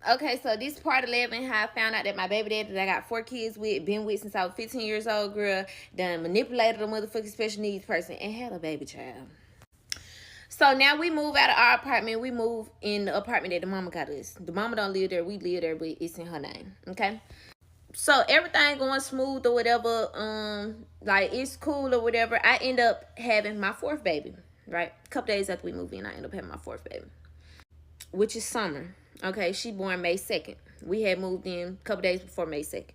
Okay, so this part 11, how I found out that my baby daddy that I got 4 kids with, been with since I was 15 years old, girl, done manipulated a motherfucking special needs person and had a baby child. So now we move out of our apartment. We move in the apartment that the mama got us. The mama don't live there. We live there, but it's in her name. Okay. So everything going smooth or whatever. Like it's cool or whatever. I end up having my 4th baby. Right. A couple days after we moved in, I end up having my 4th baby, which is Summer. Okay. She born May 2nd. We had moved in a couple days before May 2nd.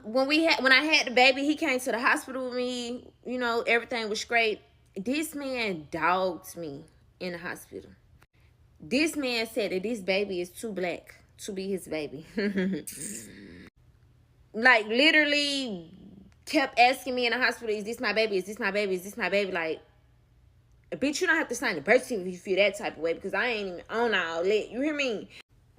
When I had the baby, he came to the hospital with me. You know, everything was great. This man dogged me in the hospital. This man said that this baby is too black to be his baby. Like, literally kept asking me in the hospital, is this my baby? Is this my baby? Is this my baby? Like, bitch, you don't have to sign the birth certificate if you feel that type of way, because I ain't even on all that. You hear me?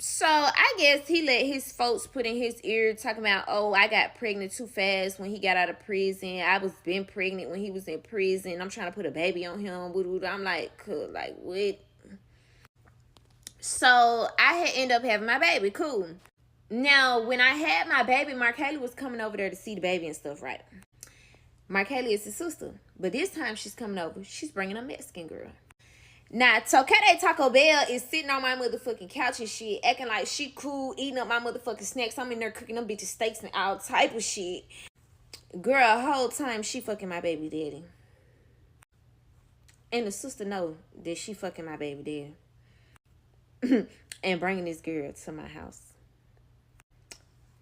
So I guess he let his folks put in his ear talking about, oh, I got pregnant too fast when he got out of prison. I was been pregnant when he was in prison. I'm trying to put a baby on him. I'm like, cool, like what? So I had ended up having my baby. Cool. Now, when I had my baby, Mercari was coming over there to see the baby and stuff, right? Mercari is his sister. But this time she's coming over. She's bringing a Mexican girl. Now, Tokade Taco Bell is sitting on my motherfucking couch and shit, acting like she cool, eating up my motherfucking snacks. I'm in there cooking them bitches steaks and all type of shit. Girl, whole time she fucking my baby daddy. And the sister know that she fucking my baby daddy. And bringing this girl to my house.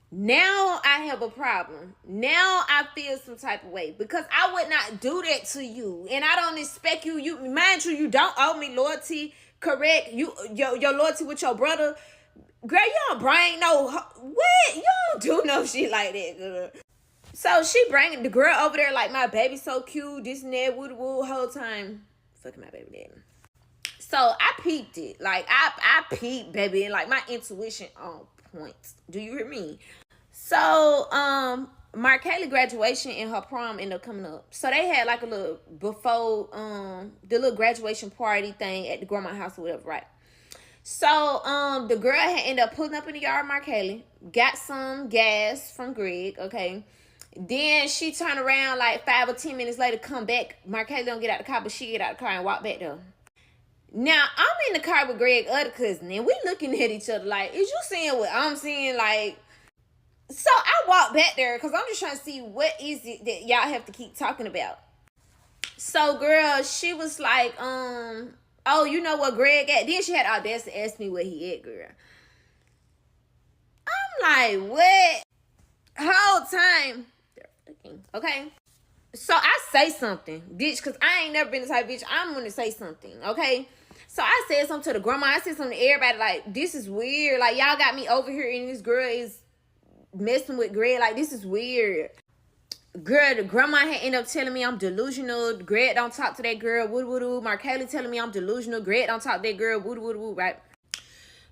Now I have a problem. Now I feel some type of way because I would not do that to you, and I don't expect you. You mind you don't owe me loyalty. Correct? Your loyalty with your brother, girl. You don't bring no what? You don't do no shit like that, girl. So she bringing the girl over there like my baby so cute. This and that, woo whole time fucking my baby daddy. So I peeped it. Like I peeped, baby, and like my intuition on point. Do you hear me? So Mercari graduation and her prom ended up coming up. So they had like a little before the little graduation party thing at the grandma house or whatever, right? So the girl had ended up pulling up in the yard of Mercari, got some gas from Greg, okay. Then she turned around like 5 or 10 minutes later, come back. Mercari don't get out the car, but she get out the car and walk back there. Now, I'm in the car with Greg's other cousin, and we looking at each other like, is you seeing what I'm seeing? Like, so I walked back there because I'm just trying to see what is it that y'all have to keep talking about. So, girl, she was like, oh, you know what Greg at? Then she had audacity to ask me where he at, girl. I'm like, what? Whole time. Okay. So I say something, bitch, because I ain't never been the type of bitch. I'm going to say something, okay? So I said something to the grandma. I said something to everybody, like, this is weird. Like, y'all got me over here and this girl is messing with Greg. Like, this is weird. Girl, the grandma had ended up telling me I'm delusional. Greg don't talk to that girl. Woo. Mercari telling me I'm delusional. Greg don't talk to that girl. Woo, right?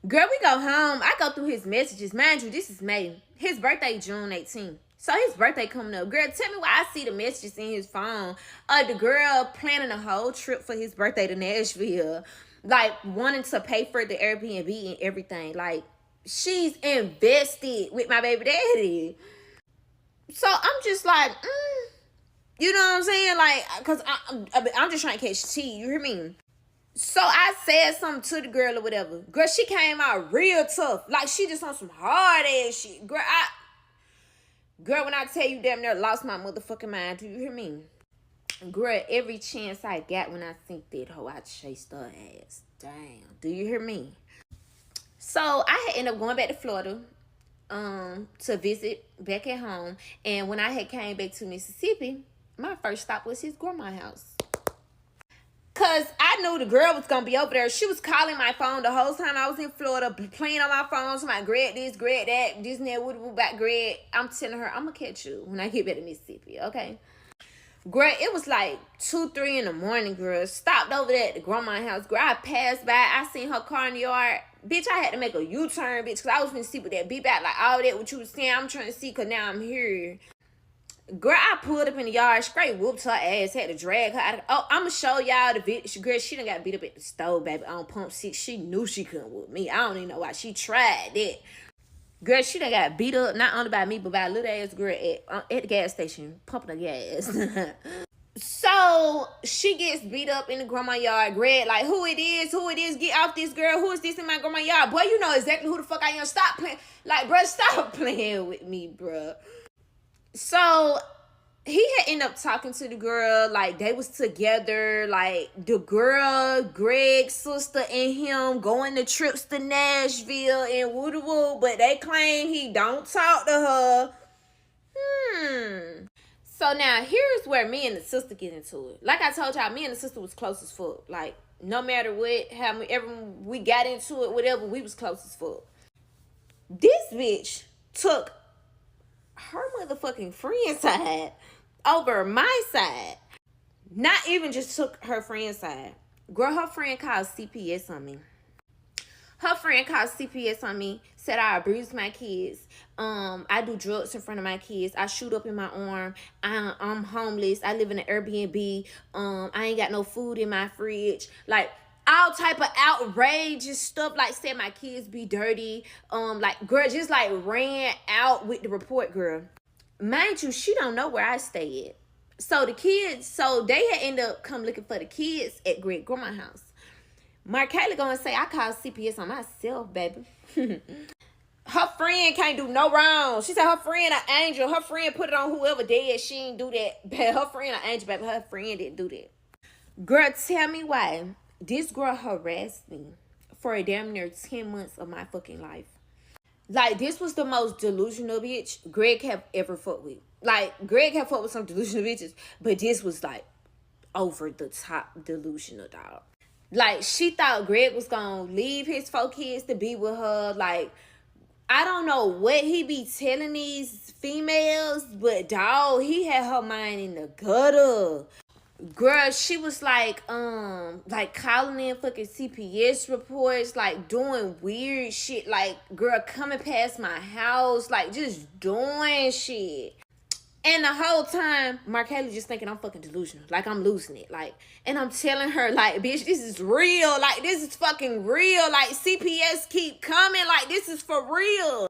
Girl, we go home. I go through his messages. Mind you, this is May. His birthday, June 18th. So his birthday coming up. Girl, tell me why I see the messages in his phone. The girl planning a whole trip for his birthday to Nashville. Like, wanting to pay for the Airbnb and everything. Like, she's invested with my baby daddy. So I'm just like, you know what I'm saying? Like, because I'm just trying to catch tea. You hear me? So I said something to the girl or whatever. Girl, she came out real tough. Like, she just on some hard ass shit. Girl, when I tell you damn near lost my motherfucking mind, do you hear me? Girl, every chance I got when I think that hoe, I chased her ass. Damn. Do you hear me? So I had ended up going back to Florida to visit back at home. And when I had came back to Mississippi, my first stop was his grandma's house. Because I knew the girl was going to be over there. She was calling my phone the whole time I was in Florida, playing on my phone. So my Greg this, Greg that, this and that, what about Greg? I'm telling her, I'm going to catch you when I get back to Mississippi, okay? Girl, it was like 2, 3 in the morning, girl. Stopped over there at the grandma's house. Girl, I passed by. I seen her car in the yard. Bitch, I had to make a U-turn, bitch, because I was finna see what that beep out. Like, all that what you was saying, I'm trying to see because now I'm here. Girl, I pulled up in the yard, straight whooped her ass, had to drag her out. Oh, I'ma show y'all the video. Girl, she done got beat up at the stove, baby, on pump 6. She knew she couldn't whoop me. I don't even know why she tried that. Girl, she done got beat up, not only by me, but by a little ass girl at the gas station, pumping the gas. So, she gets beat up in the grandma yard. Greg, like, who it is, get off this girl. Who is this in my grandma yard? Boy, you know exactly who the fuck I am. Stop playing. Like, bruh, stop playing with me, bruh. So, he had ended up talking to the girl. Like, they was together. Like, the girl, Greg's sister, and him going to trips to Nashville and woo-woo. But they claim he don't talk to her. So, now, here's where me and the sister get into it. Like I told y'all, me and the sister was close as fuck. Like, no matter what, however we got into it, whatever, we was close as fuck. This bitch took her motherfucking friend's side over my side. Not even just took her friend's side. Girl, her friend called CPS on me. Said I abuse my kids. I do drugs in front of my kids. I shoot up in my arm. I'm homeless. I live in an Airbnb. I ain't got no food in my fridge. Like, all type of outrageous stuff. Like, said my kids be dirty. Like, girl, just like ran out with the report, girl. Mind you, she don't know where I stay at. So they had ended up come looking for the kids at Greg Grandma's house. Mercari gonna say I called CPS on myself, baby. Her friend can't do no wrong. She said her friend an angel. Her friend put it on whoever dead. She ain't do that. But her friend an angel, baby. Her friend didn't do that. Girl, tell me why this girl harassed me for a damn near 10 months of my fucking life. Like, this was the most delusional bitch Greg have ever fucked with. Like, Greg have fucked with some delusional bitches, but this was like over the top delusional, dog. Like, she thought Greg was gonna leave his 4 kids to be with her. Like, I don't know what he be telling these females, but dog, he had her mind in the gutter. Girl, she was like calling in fucking CPS reports, like doing weird shit, like, girl, coming past my house, like just doing shit. And the whole time, Mercari just thinking I'm fucking delusional. Like, I'm losing it. Like, and I'm telling her, like, bitch, this is real. Like, this is fucking real. Like, CPS keep coming. Like, this is for real.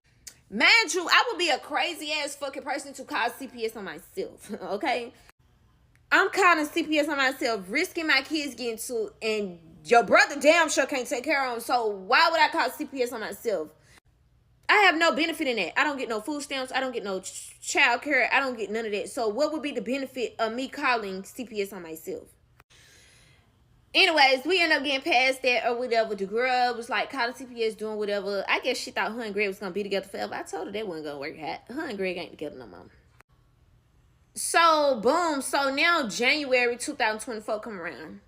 Mind you, I would be a crazy ass fucking person to call CPS on myself. Okay? I'm calling CPS on myself, risking my kids getting to, and your brother damn sure can't take care of them. So why would I call CPS on myself? I have no benefit in that. I don't get no food stamps. I don't get no child care. I don't get none of that. So what would be the benefit of me calling CPS on myself? Anyways, we end up getting past that or whatever. The girl was like calling CPS, doing whatever. I guess she thought her and Greg was going to be together forever. I told her that wasn't going to work out. Her and Greg ain't together no more. So, boom. So now January 2024 come around.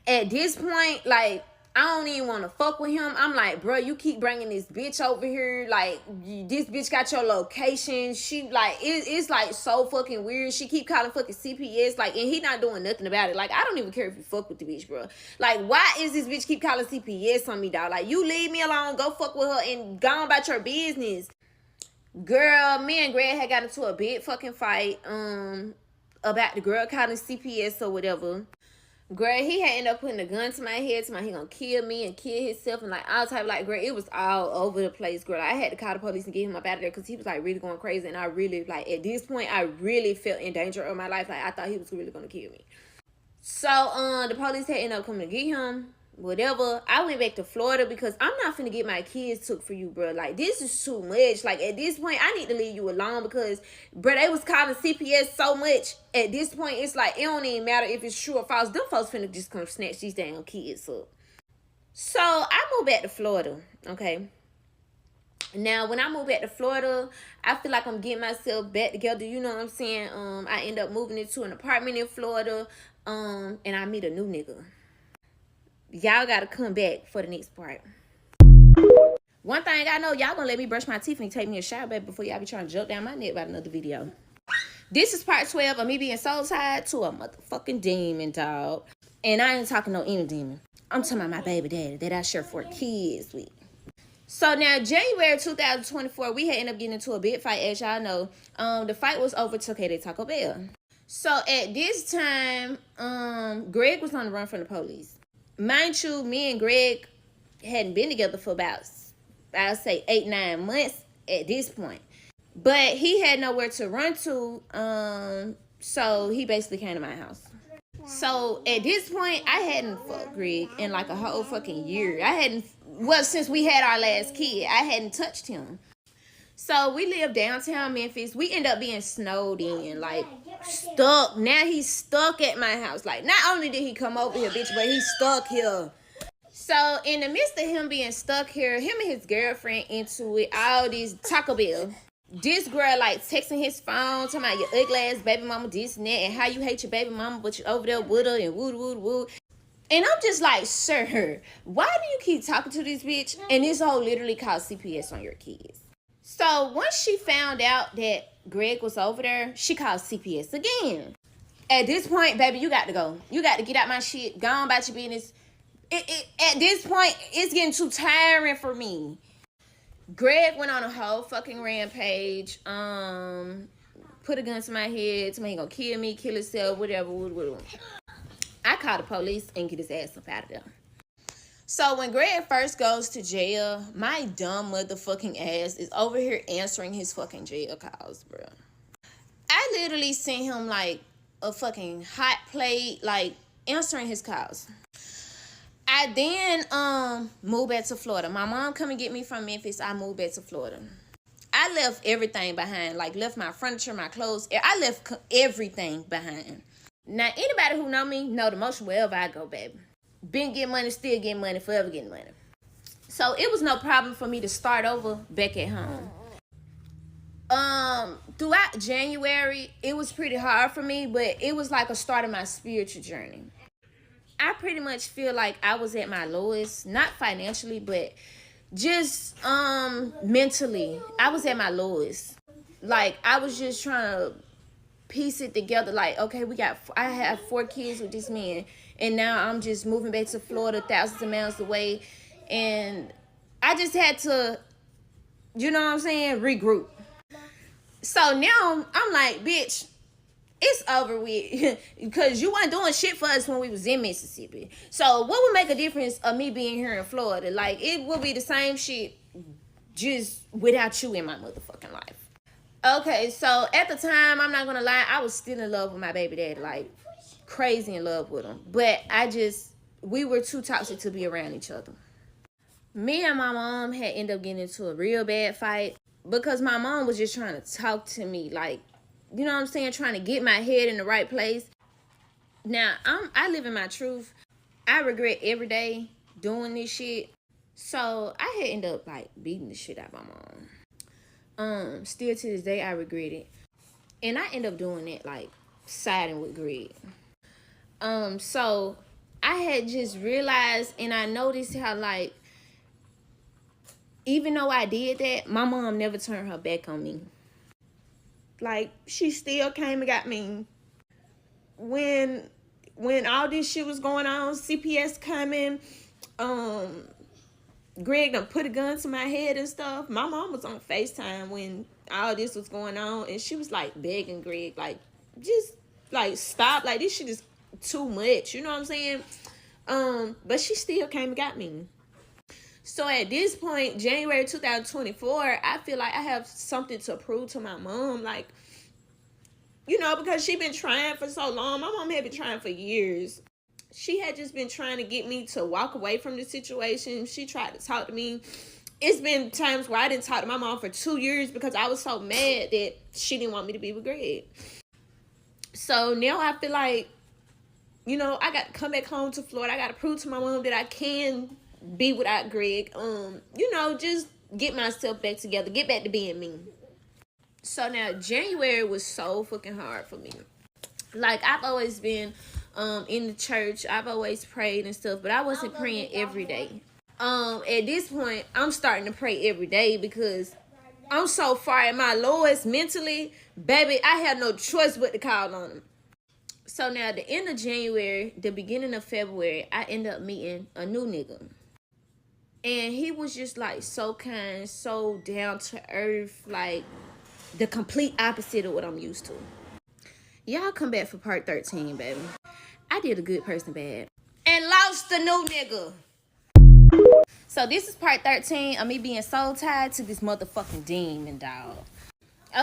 At this point, like, I don't even want to fuck with him. I'm like, bro, you keep bringing this bitch over here. Like, this bitch got your location. She, like, it's, like, so fucking weird. She keep calling fucking CPS. Like, and he not doing nothing about it. Like, I don't even care if you fuck with the bitch, bro. Like, why is this bitch keep calling CPS on me, dog? Like, you leave me alone. Go fuck with her and go on about your business. Girl, me and Greg had got into a big fucking fight about the girl calling CPS or whatever. Girl, he had ended up putting a gun to my head, to my he gonna kill me and kill himself and like all type of, like, girl, it was all over the place, girl. I had to call the police and get him up out of there because he was like really going crazy, and I really, like, at this point I really felt in danger of my life. Like, I thought he was really gonna kill me. So the police had ended up coming to get him, whatever. I went back to Florida because I'm not finna get my kids took for you, bro. Like, this is too much. Like, at this point, I need to leave you alone because, bro, they was calling CPS so much. At this point, it's like, it don't even matter if it's true or false. Them folks finna just come snatch these damn kids up. So, I moved back to Florida, okay? Now, when I moved back to Florida, I feel like I'm getting myself back together. You know what I'm saying? I end up moving into an apartment in Florida, and I meet a new nigga. Y'all gotta come back for the next part. One thing I know, y'all gonna let me brush my teeth and take me a shower, baby, before y'all be trying to jump down my neck about another video. This is part 12 of me being soul tied to a motherfucking demon, dog. And I ain't talking no any demon. I'm talking about my baby daddy that I share 4 kids with. So now January 2024, we had ended up getting into a big fight, as y'all know. The fight was over Taco Bell. So at this time, Greg was on the run from the police. Mind you, me and Greg hadn't been together for about, I'll say 8-9 months at this point. But he had nowhere to run to, so he basically came to my house. So at this point, I hadn't fucked Greg in like a whole fucking year. Since we had our last kid, I hadn't touched him. So we lived downtown Memphis. We ended up being snowed in, like stuck. Now he's stuck at my house. Like, not only did he come over here, bitch, but he's stuck here. So in the midst of him being stuck here, him and his girlfriend into it, all these Taco Bell. This girl like texting his phone, talking about your ugly ass baby mama, this and that, and how you hate your baby mama, but you over there with her and woo. And I'm just like, sir, why do you keep talking to this bitch? And this hoe literally called CPS on your kids. So once she found out that Greg was over there, she called CPS again. At this point, baby, you got to go. You got to get out my shit. Go on about your business. At this point, it's getting too tiring for me. Greg went on a whole fucking rampage. Put a gun to my head. Told me he gonna kill me, kill himself, whatever. I called the police and get his ass up out of there. So when Greg first goes to jail, my dumb motherfucking ass is over here answering his fucking jail calls, bro. I literally sent him like a fucking hot plate, like answering his calls. I then moved back to Florida. My mom come and get me from Memphis. I moved back to Florida. I left everything behind. Like, left my furniture, my clothes. I left everything behind. Now, anybody who know me know the motion wherever I go, baby. Been getting money, still getting money, forever getting money. So, it was no problem for me to start over back at home. Throughout January, it was pretty hard for me, but it was like a start of my spiritual journey. I pretty much feel like I was at my lowest, not financially, but just mentally. I was at my lowest. Like, I was just trying to piece it together. Like, okay, I have 4 kids with this man, and now I'm just moving back to Florida, thousands of miles away, and I just had to, you know what I'm saying, regroup. So now I'm like, bitch, it's over with, because you weren't doing shit for us when we was in Mississippi. So what would make a difference of me being here in Florida? Like, it would be the same shit, just without you in my motherfucking life. Okay, so at the time, I'm not gonna lie, I was still in love with my baby daddy, like crazy in love with him. But we were too toxic to be around each other. Me and my mom had ended up getting into a real bad fight because my mom was just trying to talk to me, like, you know what I'm saying, trying to get my head in the right place. Now, I live in my truth. I regret every day doing this shit. So I had ended up like beating the shit out of my mom. Still to this day, I regret it. And I ended up doing it, like siding with Greg. So I had just realized, and I noticed how, like, even though I did that, my mom never turned her back on me. Like, she still came and got me. When all this shit was going on, CPS coming, Greg done put a gun to my head and stuff. My mom was on FaceTime when all this was going on, and she was like begging Greg, like, just like stop, like this shit is too much, you know what I'm saying? But she still came and got me. So at this point, January 2024, I feel like I have something to prove to my mom. Like, you know, because she been trying for so long. My mom had been trying for years. She had just been trying to get me to walk away from the situation. She tried to talk to me. It's been times where I didn't talk to my mom for 2 years because I was so mad that she didn't want me to be with Greg. So now I feel like, you know, I got to come back home to Florida. I got to prove to my mom that I can be without Greg. You know, just get myself back together. Get back to being me. So now January was so fucking hard for me. Like, I've always been in the church. I've always prayed and stuff, but I wasn't praying every day. At this point, I'm starting to pray every day because I'm so far at my lowest mentally. Baby, I had no choice but to call on him. So now at the end of January, the beginning of February, I end up meeting a new nigga. And he was just like so kind, so down to earth, like the complete opposite of what I'm used to. Y'all come back for part 13, baby. I did a good person bad. And lost the new nigga. So this is part 13 of me being so tied to this motherfucking demon, dog.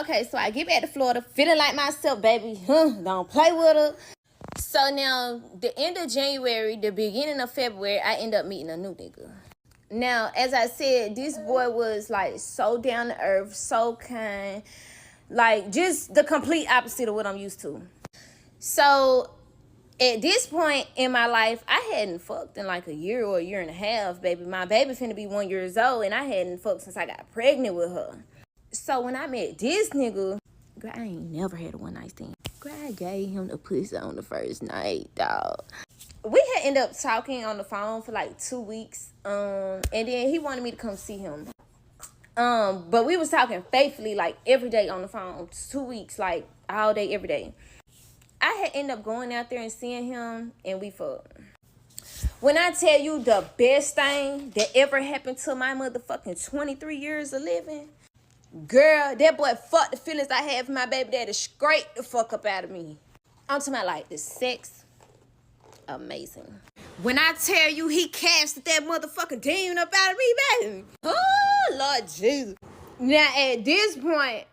Okay, so I get back to Florida, feeling like myself, baby. Don't play with her. So now, the end of January, the beginning of February, I end up meeting a new nigga. Now, as I said, this boy was like so down to earth, so kind. Like, just the complete opposite of what I'm used to. So, at this point in my life, I hadn't fucked in like a year or a year and a half, baby. My baby finna be 1 year old, and I hadn't fucked since I got pregnant with her. So, when I met this nigga, girl, I ain't never had a one-night stand. Girl, I gave him the pussy on the first night, dog. We had ended up talking on the phone for like 2 weeks, and then he wanted me to come see him. But we was talking faithfully, like, every day on the phone. 2 weeks, like, all day, every day. I had ended up going out there and seeing him, and we fucked. When I tell you the best thing that ever happened to my motherfucking 23 years of living, girl, that boy fucked the feelings I had for my baby daddy straight the fuck up out of me. I'm talking about, like, the sex, amazing. When I tell you he casted that motherfucking demon up out of me, baby. Oh, Lord Jesus. Now, at this point,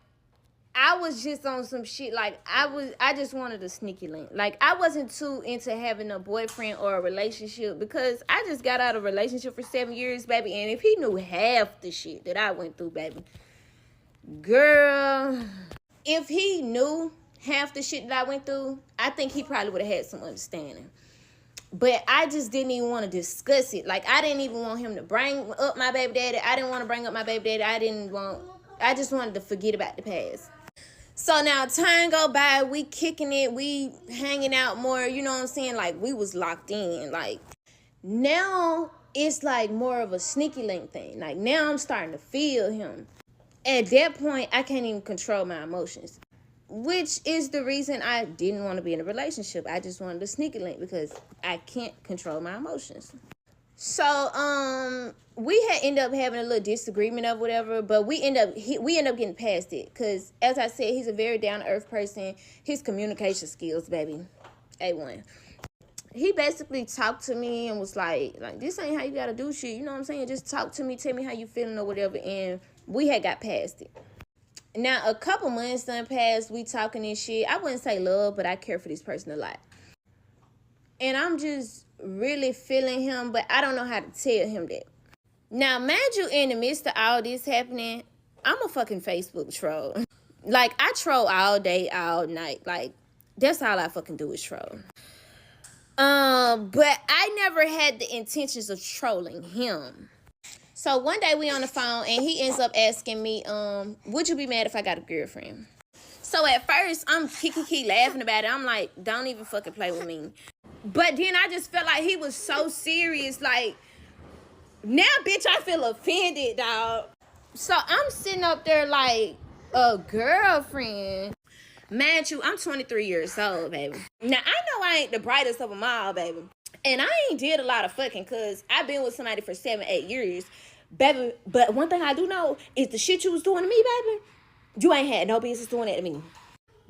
I was just on some shit. Like, I just wanted a sneaky link. Like, I wasn't too into having a boyfriend or a relationship because I just got out of a relationship for 7 years, baby. And if he knew half the shit that I went through, baby, girl, if he knew half the shit that I went through, I think he probably would have had some understanding. But I just didn't even want to discuss it. Like, I didn't even want him to bring up my baby daddy. I didn't want to bring up my baby daddy. I just wanted to forget about the past. So now time go by, we kicking it, we hanging out more, you know what I'm saying? Like, we was locked in. Like, now it's like more of a sneaky link thing. Like, now I'm starting to feel him. At that point, I can't even control my emotions. Which is the reason I didn't want to be in a relationship. I just wanted a sneaky link because I can't control my emotions. So, we had ended up having a little disagreement or whatever, but we end up getting past it. Because, as I said, he's a very down-to-earth person. His communication skills, baby, A1. He basically talked to me and was like, this ain't how you got to do shit. You know what I'm saying? Just talk to me, tell me how you feeling or whatever. And we had got past it. Now, a couple months done passed, we talking and shit. I wouldn't say love, but I care for this person a lot. And I'm just really feeling him, but I don't know how to tell him that. Now, mind you, in the midst of all this happening, I'm a fucking Facebook troll. Like, I troll all day, all night. Like, that's all I fucking do is troll. But I never had the intentions of trolling him. So one day we on the phone and he ends up asking me, would you be mad if I got a girlfriend? So at first I'm kiki laughing about it. I'm like, don't even fucking play with me. But then I just felt like he was so serious. Like, now bitch, I feel offended, dog. So I'm sitting up there like, a girlfriend. Mind you, I'm 23 years old, baby. Now I know I ain't the brightest of them all, baby. And I ain't did a lot of fucking because I've been with somebody for 7-8 years. Baby, but one thing I do know is the shit you was doing to me, baby, you ain't had no business doing that to me.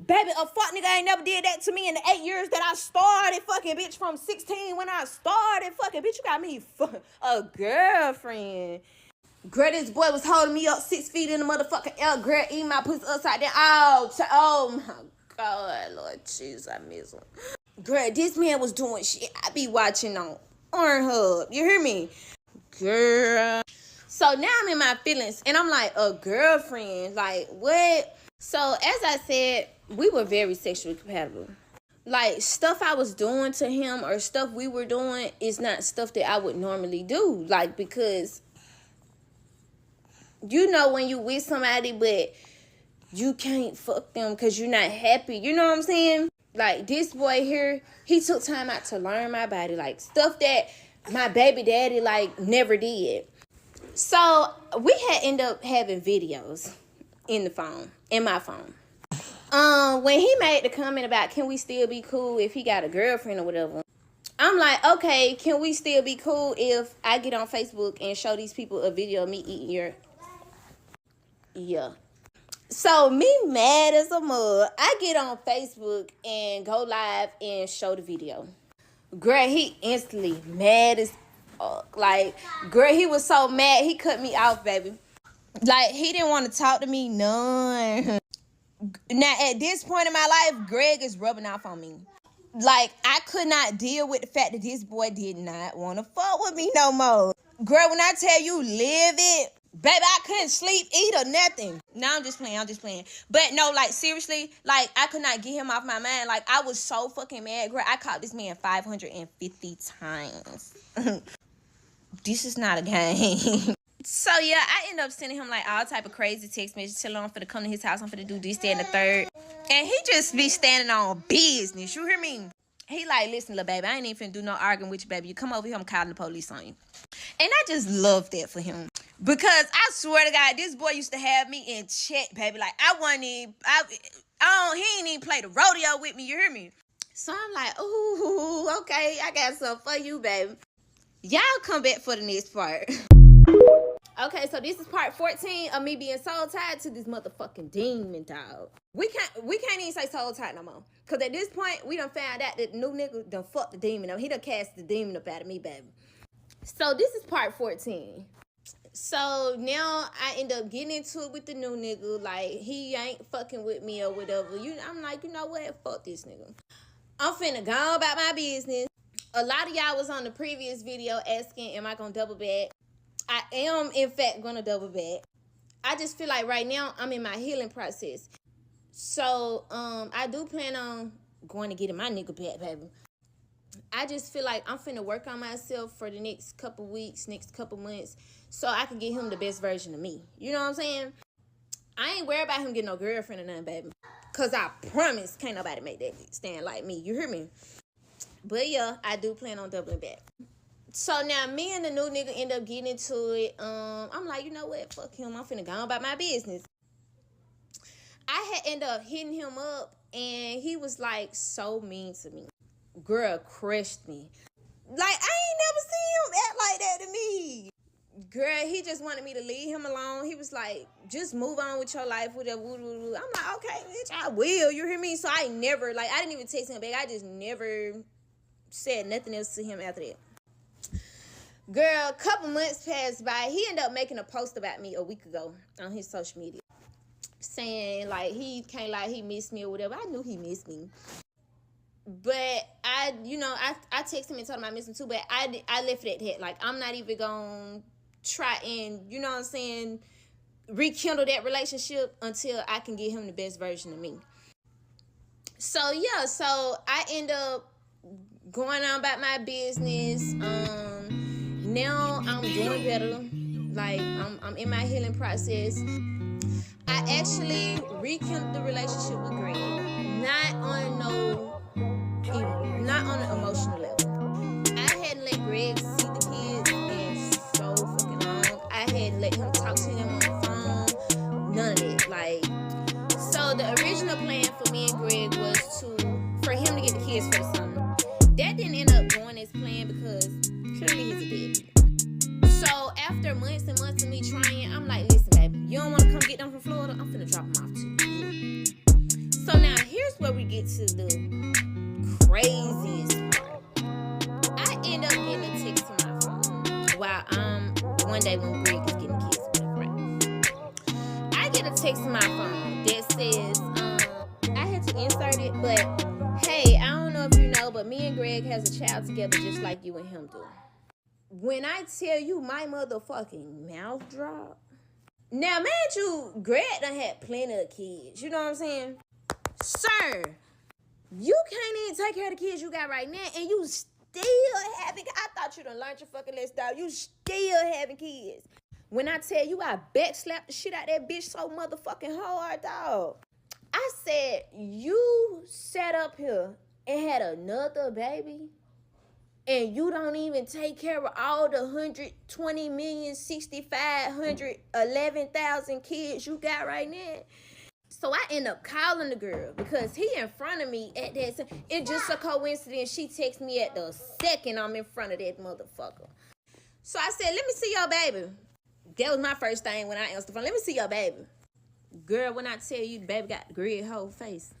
Baby, a fuck nigga ain't never did that to me in the 8 years that I started fucking, bitch, from 16 when I started fucking. Bitch, you got me a girlfriend. Girl, this boy was holding me up 6 feet in the motherfucking air. Girl, eating my pussy upside down. Oh my God, Lord Jesus, I miss him. Girl, this man was doing shit I be watching on Pornhub. You hear me? Girl. So now I'm in my feelings, and I'm like, a girlfriend? Like, what? So, as I said, we were very sexually compatible. Like, stuff I was doing to him or stuff we were doing is not stuff that I would normally do. Like, because, you know when you with somebody, but you can't fuck them because you're not happy. You know what I'm saying? Like, this boy here, he took time out to learn my body. Like, stuff that my baby daddy, like, never did. So, we had ended up having videos in my phone. When he made the comment about, can we still be cool if he got a girlfriend or whatever, I'm like, okay, can we still be cool if I get on Facebook and show these people a video of me eating your... Yeah. So, me mad as a mug. I get on Facebook and go live and show the video. Girl, he instantly mad as fuck. Like, girl, he was so mad, he cut me off, baby. Like, he didn't want to talk to me none. Now, at this point in my life, Greg is rubbing off on me. Like, I could not deal with the fact that this boy did not want to fuck with me no more. Girl, when I tell you live it, baby, I couldn't sleep, eat, or nothing. No, I'm just playing. But no, like, seriously, like, I could not get him off my mind. Like, I was so fucking mad, girl. I caught this man 550 times. This is not a game. So, yeah, I ended up sending him, like, all type of crazy text messages, telling him I'm finna come to his house, I'm finna do this, that, and the third. And he just be standing on business, you hear me? He like, listen, little baby, I ain't even finna do no arguing with you, baby. You come over here, I'm calling the police on you. And I just love that for him. Because I swear to God, this boy used to have me in check, baby. Like, I wasn't even, he ain't even play the rodeo with me, you hear me? So I'm like, ooh, okay, I got something for you, baby. Y'all come back for the next part. Okay, so this is part 14 of me being soul tied to this motherfucking demon, dog. We can't even say soul tied no more. Because at this point, we done found out that the new nigga done fucked the demon up. He done cast the demon up out of me, baby. So this is part 14. So now I end up getting into it with the new nigga. Like, he ain't fucking with me or whatever. I'm like, you know what? Fuck this nigga. I'm finna go about my business. A lot of y'all was on the previous video asking, am I gonna double back? I am, in fact, going to double back. I just feel like right now I'm in my healing process. So, I do plan on going to getting my nigga back, baby. I just feel like I'm finna work on myself for the next couple weeks, next couple months, so I can get him the best version of me. You know what I'm saying? I ain't worried about him getting no girlfriend or nothing, baby. Because I promise can't nobody make that stand like me. You hear me? But, yeah, I do plan on doubling back. So now me and the new nigga end up getting into it. I'm like, you know what? Fuck him. I'm finna go about my business. I had ended up hitting him up, and he was like so mean to me. Girl crushed me. Like, I ain't never seen him act like that to me. Girl, he just wanted me to leave him alone. He was like, just move on with your life, whatever. I'm like, okay, bitch, I will. You hear me? So I never, like, I didn't even text him back. I just never said nothing else to him after that. Girl, a couple months passed by. He ended up making a post about me a week ago on his social media, saying, like, he can't lie, he missed me or whatever. I knew he missed me. But I texted him and told him I missed him too, but I left it at that. Like, I'm not even going to try and, you know what I'm saying, rekindle that relationship until I can get him the best version of me. So, yeah, so I end up going on about my business. Now I'm doing better. Like, I'm in my healing process. I actually rekindled the relationship with Greg. Not on an emotional level. I hadn't let Greg see the kids in so fucking long. I hadn't let him talk to them on the phone. None of that. Like, so the original plan for me and Greg was for him to get the kids for the summer. That didn't end up going as planned because clearly he's a deadbeat. So after months and months of me trying, I'm like, listen, baby, you don't want to come get them from Florida? I'm finna drop them off to you. So now here's where we get to the craziest part. I end up getting a text to my phone while one day when Greg is getting kids with her friend. I get a text to my phone that says, I had to insert it, but hey, I don't know if you know, but me and Greg has a child together just like you and him do. When I tell you my motherfucking mouth drop. Now, man, Greg done had plenty of kids. You know what I'm saying? Sir, you can't even take care of the kids you got right now, and you still having... I thought you done learned your fucking lesson, dog. You still having kids. When I tell you I backslapped the shit out that bitch so motherfucking hard, dog. I said, you sat up here and had another baby, and you don't even take care of all the 120 million, 6,511,000 kids you got right now. So I end up calling the girl because he in front of me at that time. It's just a coincidence. She texts me at the second I'm in front of that motherfucker. So I said, let me see your baby. That was my first thing when I answered the phone. Let me see your baby. Girl, when I tell you the baby got the grid whole face.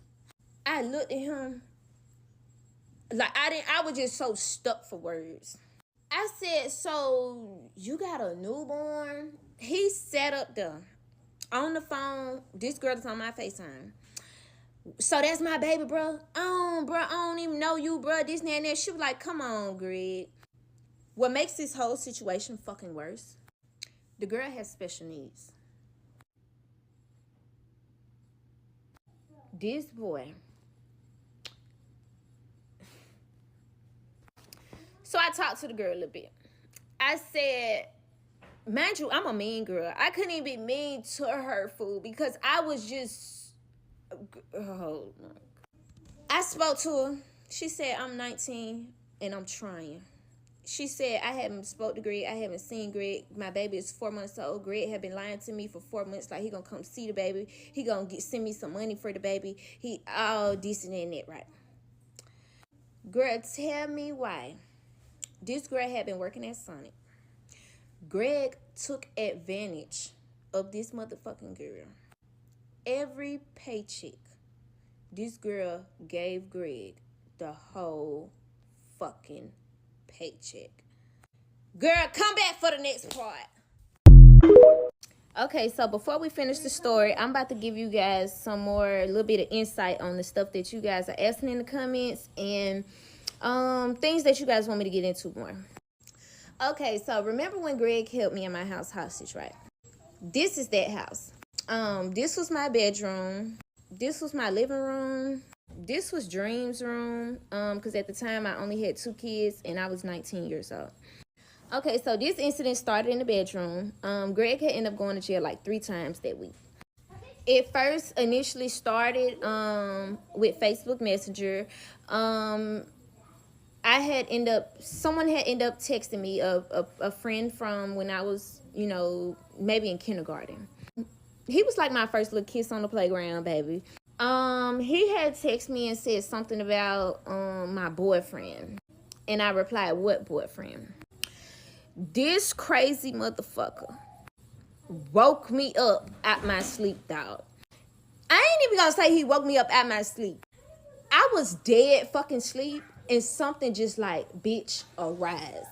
I looked at him like I was just so stuck for words. I said, so you got a newborn? He sat up there on the phone. This girl is on my FaceTime. So that's my baby, bro. Bro, I don't even know you, bro. This and that. She was like, come on, Greg. What makes this whole situation fucking worse, the girl has special needs. This boy. So I talked to the girl a little bit. I said, mind you, I'm a mean girl. I couldn't even be mean to her, fool, because I was just, oh, I spoke to her. She said, I'm 19 and I'm trying. She said, I haven't spoke to Greg. I haven't seen Greg. My baby is 4 months old. Greg had been lying to me for 4 months. Like, he gonna come see the baby. He gonna send me some money for the baby. He all this and that, right? Girl, tell me why. This girl had been working at Sonic. Greg took advantage of this motherfucking girl. Every paycheck, this girl gave Greg the whole fucking paycheck. Girl, come back for the next part. Okay, so before we finish the story, I'm about to give you guys some a little bit of insight on the stuff that you guys are asking in the comments and things that you guys want me to get into more. Okay, so remember when Greg held me in my house hostage, right? This is that house. This was my bedroom. This was my living room. This was Dream's room. Because at the time I only had 2 kids and I was 19 years old. Okay, so this incident started in the bedroom. Greg had ended up going to jail like 3 times that week. It first initially started with Facebook Messenger. Someone had ended up texting me, a friend from when I was, maybe in kindergarten. He was like my first little kiss on the playground, baby. He had texted me and said something about my boyfriend. And I replied, what boyfriend? This crazy motherfucker woke me up out my sleep, dog. I ain't even gonna say he woke me up out my sleep. I was dead fucking sleep. And something just like, bitch, arise.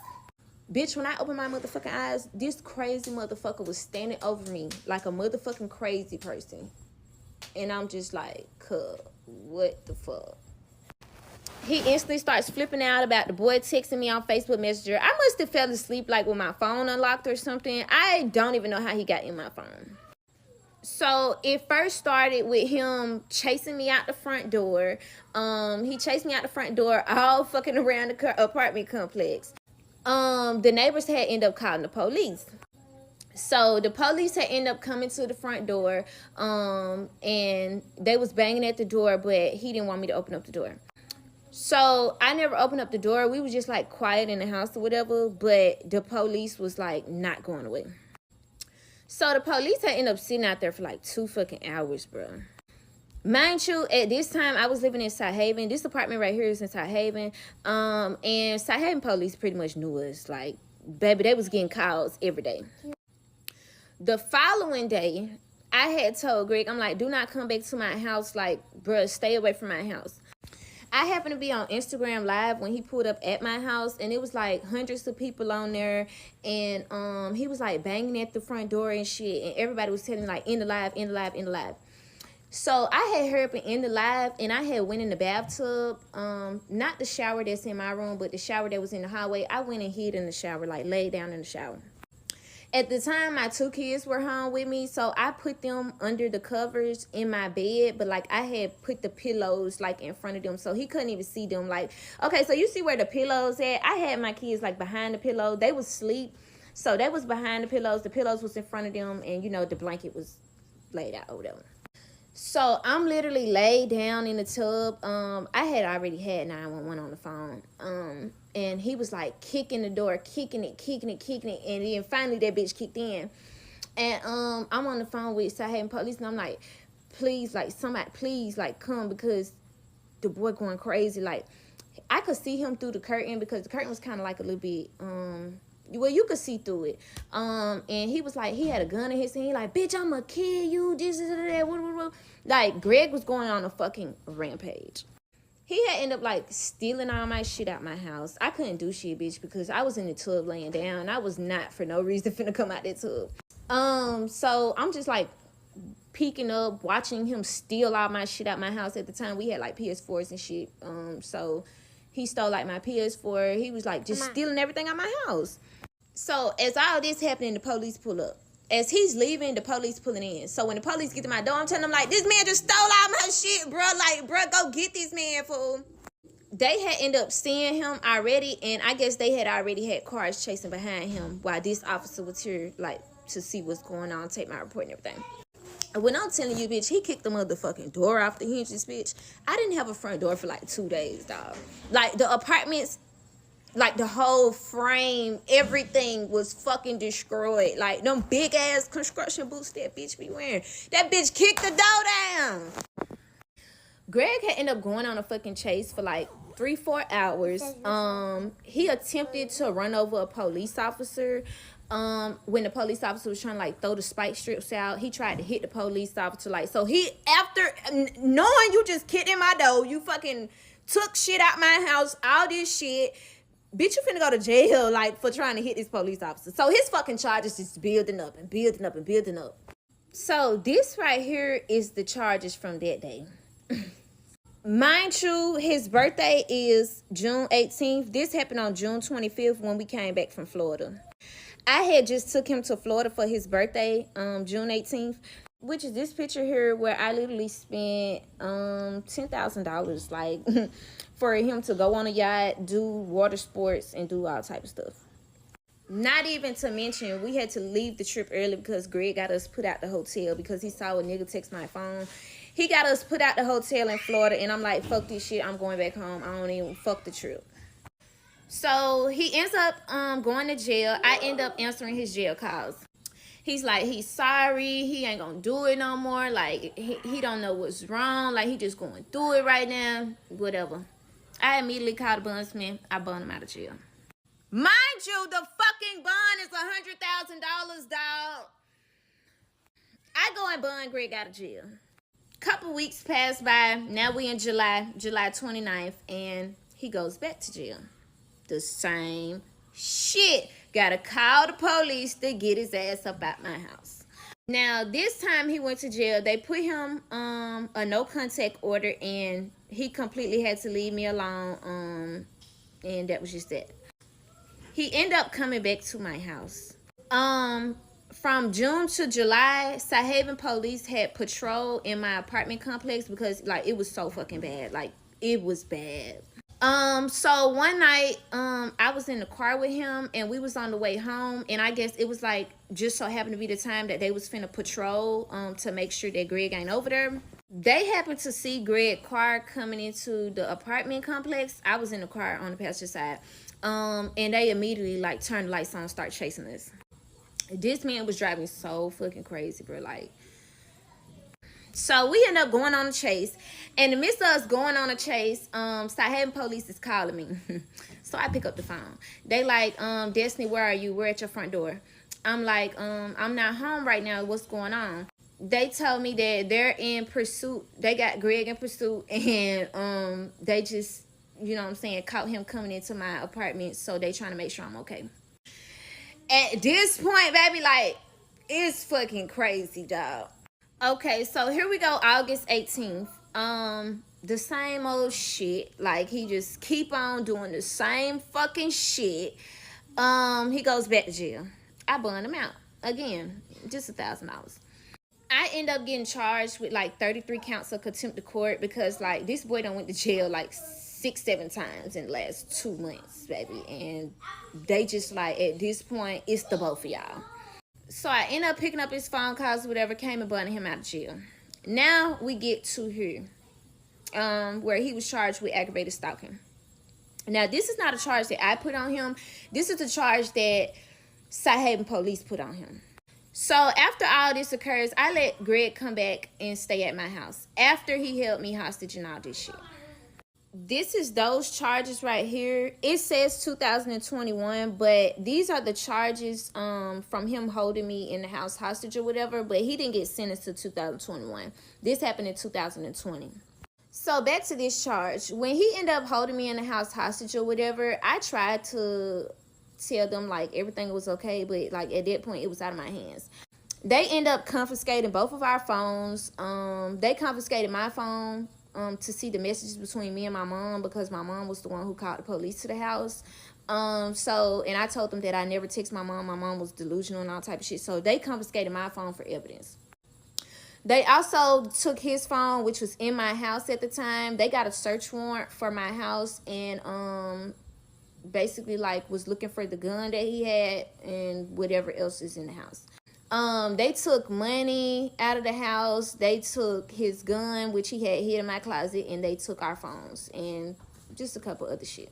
Bitch, when I opened my motherfucking eyes, this crazy motherfucker was standing over me like a motherfucking crazy person. And I'm just like, what the fuck? He instantly starts flipping out about the boy texting me on Facebook Messenger. I must have fell asleep like with my phone unlocked or something. I don't even know how he got in my phone. So it first started with him chasing me out the front door. He chased me out the front door all fucking around the apartment complex. The neighbors had ended up calling the police. So the police had ended up coming to the front door, and they was banging at the door, but he didn't want me to open up the door. So I never opened up the door. We were just like quiet in the house or whatever, but the police was like not going away. So the police had ended up sitting out there for like 2 fucking hours, bro. Mind you, at this time, I was living in South Haven. This apartment right here is in South Haven. And South Haven police pretty much knew us. Like, baby, they was getting calls every day. The following day, I had told Greg, I'm like, do not come back to my house. Like, bro, stay away from my house. I happened to be on Instagram Live when he pulled up at my house, and it was like hundreds of people on there, and he was like banging at the front door and shit, and everybody was telling me like, in the live, in the live, in the live. So I had hurried up and in the live, and I had went in the bathtub, not the shower that's in my room, but the shower that was in the hallway. I went and hid in the shower, like laid down in the shower. At the time, my 2 kids were home with me, so I put them under the covers in my bed, but, like, I had put the pillows, like, in front of them, so he couldn't even see them. Like, okay, so you see where the pillows at? I had my kids, like, behind the pillow. They was asleep, so they was behind the pillows. The pillows was in front of them, and, the blanket was laid out over them. So I'm literally laid down in the tub. I had already had 911 on the phone. And he was like kicking the door, kicking it. And then finally that bitch kicked in. And I'm on the phone with South Haven police, and I'm like, please, like, somebody, please, like, come, because the boy going crazy. Like, I could see him through the curtain, because the curtain was kind of like a little bit, well, you could see through it. And he was like, he had a gun in his hand. He like, bitch, I'ma kill you. This is that. Like, Greg was going on a fucking rampage. He had ended up, like, stealing all my shit out my house. I couldn't do shit, bitch, because I was in the tub laying down. I was not, for no reason, finna come out that tub. So I'm just, like, peeking up, watching him steal all my shit out my house. At the time, we had, like, PS4s and shit. So he stole, like, my PS4. He was, like, just stealing everything out my house. So, as all this happening, the police pull up. As he's leaving, the police pulling in. So, when the police get to my door, I'm telling them, like, this man just stole all my shit, bro. Like, bro, go get this man, fool. They had ended up seeing him already, and I guess they had already had cars chasing behind him while this officer was here, like, to see what's going on, take my report and everything. When I'm telling you, bitch, he kicked the motherfucking door off the hinges, bitch. I didn't have a front door for, like, 2 days, dog. Like, the apartments, like, the whole frame, everything was fucking destroyed. Like, them big-ass construction boots that bitch be wearing. That bitch kicked the door down. Greg had ended up going on a fucking chase for, like, 3-4 hours. He attempted to run over a police officer. When the police officer was trying to, like, throw the spike strips out, he tried to hit the police officer. Like, so he, after knowing you just kicked in my door, you fucking took shit out my house, all this shit, bitch, you finna go to jail, like, for trying to hit this police officer. So his fucking charges just building up and building up and building up. So this right here is the charges from that day. Mind you, his birthday is June 18th. This happened on June 25th when we came back from Florida. I had just took him to Florida for his birthday, June 18th, which is this picture here where I literally spent $10,000, like, for him to go on a yacht, do water sports, and do all type of stuff. Not even to mention, we had to leave the trip early because Greg got us put out the hotel because he saw a nigga text my phone. He got us put out the hotel in Florida, and I'm like, fuck this shit, I'm going back home. I don't even fuck the trip. So he ends up going to jail. I end up answering his jail calls. He's like, he's sorry, he ain't gonna do it no more. Like, he don't know what's wrong. Like, he just going through it right now. Whatever. I immediately called the bondsman. I bond him out of jail. Mind you, the fucking bond is $100,000, dog. I go and bond Greg out of jail. Couple weeks pass by. Now we in July 29th, and he goes back to jail. The same shit. Gotta call the police to get his ass up out my house. Now, this time he went to jail. They put him a no contact order, and he completely had to leave me alone. And that was just that. He ended up coming back to my house. From June to July, South Haven police had patrol in my apartment complex because, like, it was so fucking bad. Like, it was bad. So one night, I was in the car with him, and we was on the way home, and I guess it was, like, just so happened to be the time that they was finna patrol, to make sure that Greg ain't over there. They happened to see Greg's car coming into the apartment complex. I was in the car on the passenger side. And they immediately, like, turned the lights on and started chasing us. This man was driving so fucking crazy, bro. Like, so we end up going on a chase. In the midst of us going on a chase, South Haven police is calling me. So I pick up the phone. They like, Destiny, where are you? We're at your front door. I'm like, I'm not home right now. What's going on? They told me that they're in pursuit. They got Greg in pursuit, and they just, you know what I'm saying, caught him coming into my apartment, so they trying to make sure I'm okay. At this point, baby, like, it's fucking crazy, dog. Okay, so here we go, August 18th. The same old shit. Like, he just keep on doing the same fucking shit. He goes back to jail. I bond him out. Again, just $1,000. I end up getting charged with, like, 33 counts of contempt of court because, like, this boy done went to jail, like, 6-7 times in the last 2 months, baby. And they just, like, at this point, it's the both of y'all. So I end up picking up his phone calls, whatever, came and bundled him out of jail. Now we get to here, where he was charged with aggravated stalking. Now, this is not a charge that I put on him. This is a charge that South Haven police put on him. So after all this occurs, I let Greg come back and stay at my house after he held me hostage and all this shit. This is those charges right here. It says 2021, but these are the charges from him holding me in the house hostage or whatever, but he didn't get sentenced to 2021. This happened in 2020. So back to this charge. When he ended up holding me in the house hostage or whatever, I tried to tell them like everything was okay, but like at that point it was out of my hands. They end up confiscating both of our phones. They confiscated my phone to see the messages between me and my mom, because my mom was the one who called the police to the house. And I told them that I never text my mom. My mom was delusional and all type of shit. So they confiscated my phone for evidence. They also took his phone, which was in my house at the time. They got a search warrant for my house and basically like was looking for the gun that he had and whatever else is in the house. They took money out of the house. They took his gun, which he had hid in my closet, and they took our phones and just a couple other shit.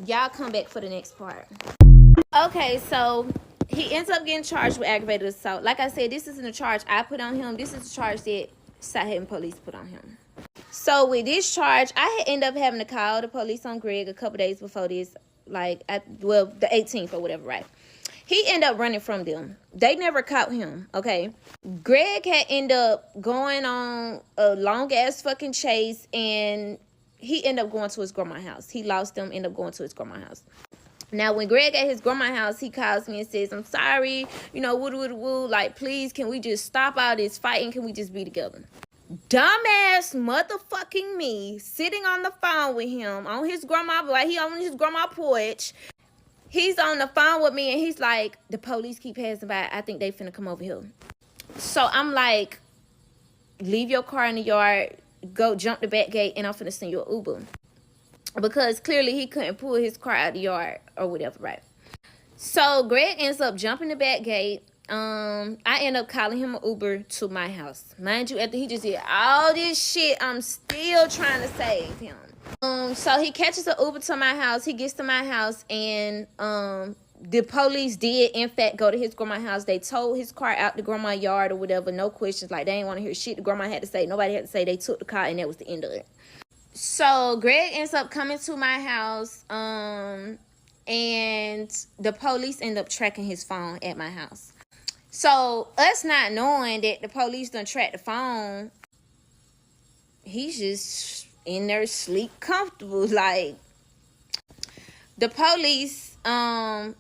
Y'all come back for the next part. Okay, so he ends up getting charged with aggravated assault. Like I said, this isn't a charge I put on him. This is a charge that Sahel police put on him. So with this charge, I had ended up having to call the police on Greg a couple days before this, like the 18th or whatever, right? He ended up running from them. They never caught him, okay? Greg had ended up going on a long-ass fucking chase, and he ended up going to his grandma's house. He lost them, ended up going to his grandma's house. Now, when Greg at his grandma's house, he calls me and says, I'm sorry, you know, woo, like, please, can we just stop all this fighting? Can we just be together? Dumbass motherfucking me, sitting on the phone with him on his grandma, like he on his grandma porch. He's on the phone with me and he's like, the police keep passing by. I think they finna come over here. So I'm like, leave your car in the yard, go jump the back gate, and I'm finna send you an Uber. Because clearly he couldn't pull his car out of the yard or whatever, right? So Greg ends up jumping the back gate. I end up calling him an Uber to my house. Mind you, after he just did all this shit, I'm still trying to save him. So he catches an Uber to my house. He gets to my house, and the police did, in fact, go to his grandma's house. They towed his car out the grandma's yard or whatever. No questions. Like, they didn't want to hear shit the grandma had to say. Nobody had to say. They took the car, and that was the end of it. So Greg ends up coming to my house, and the police end up tracking his phone at my house. So us not knowing that the police done tracked the phone, he's just in there sleep comfortable. Like, the police end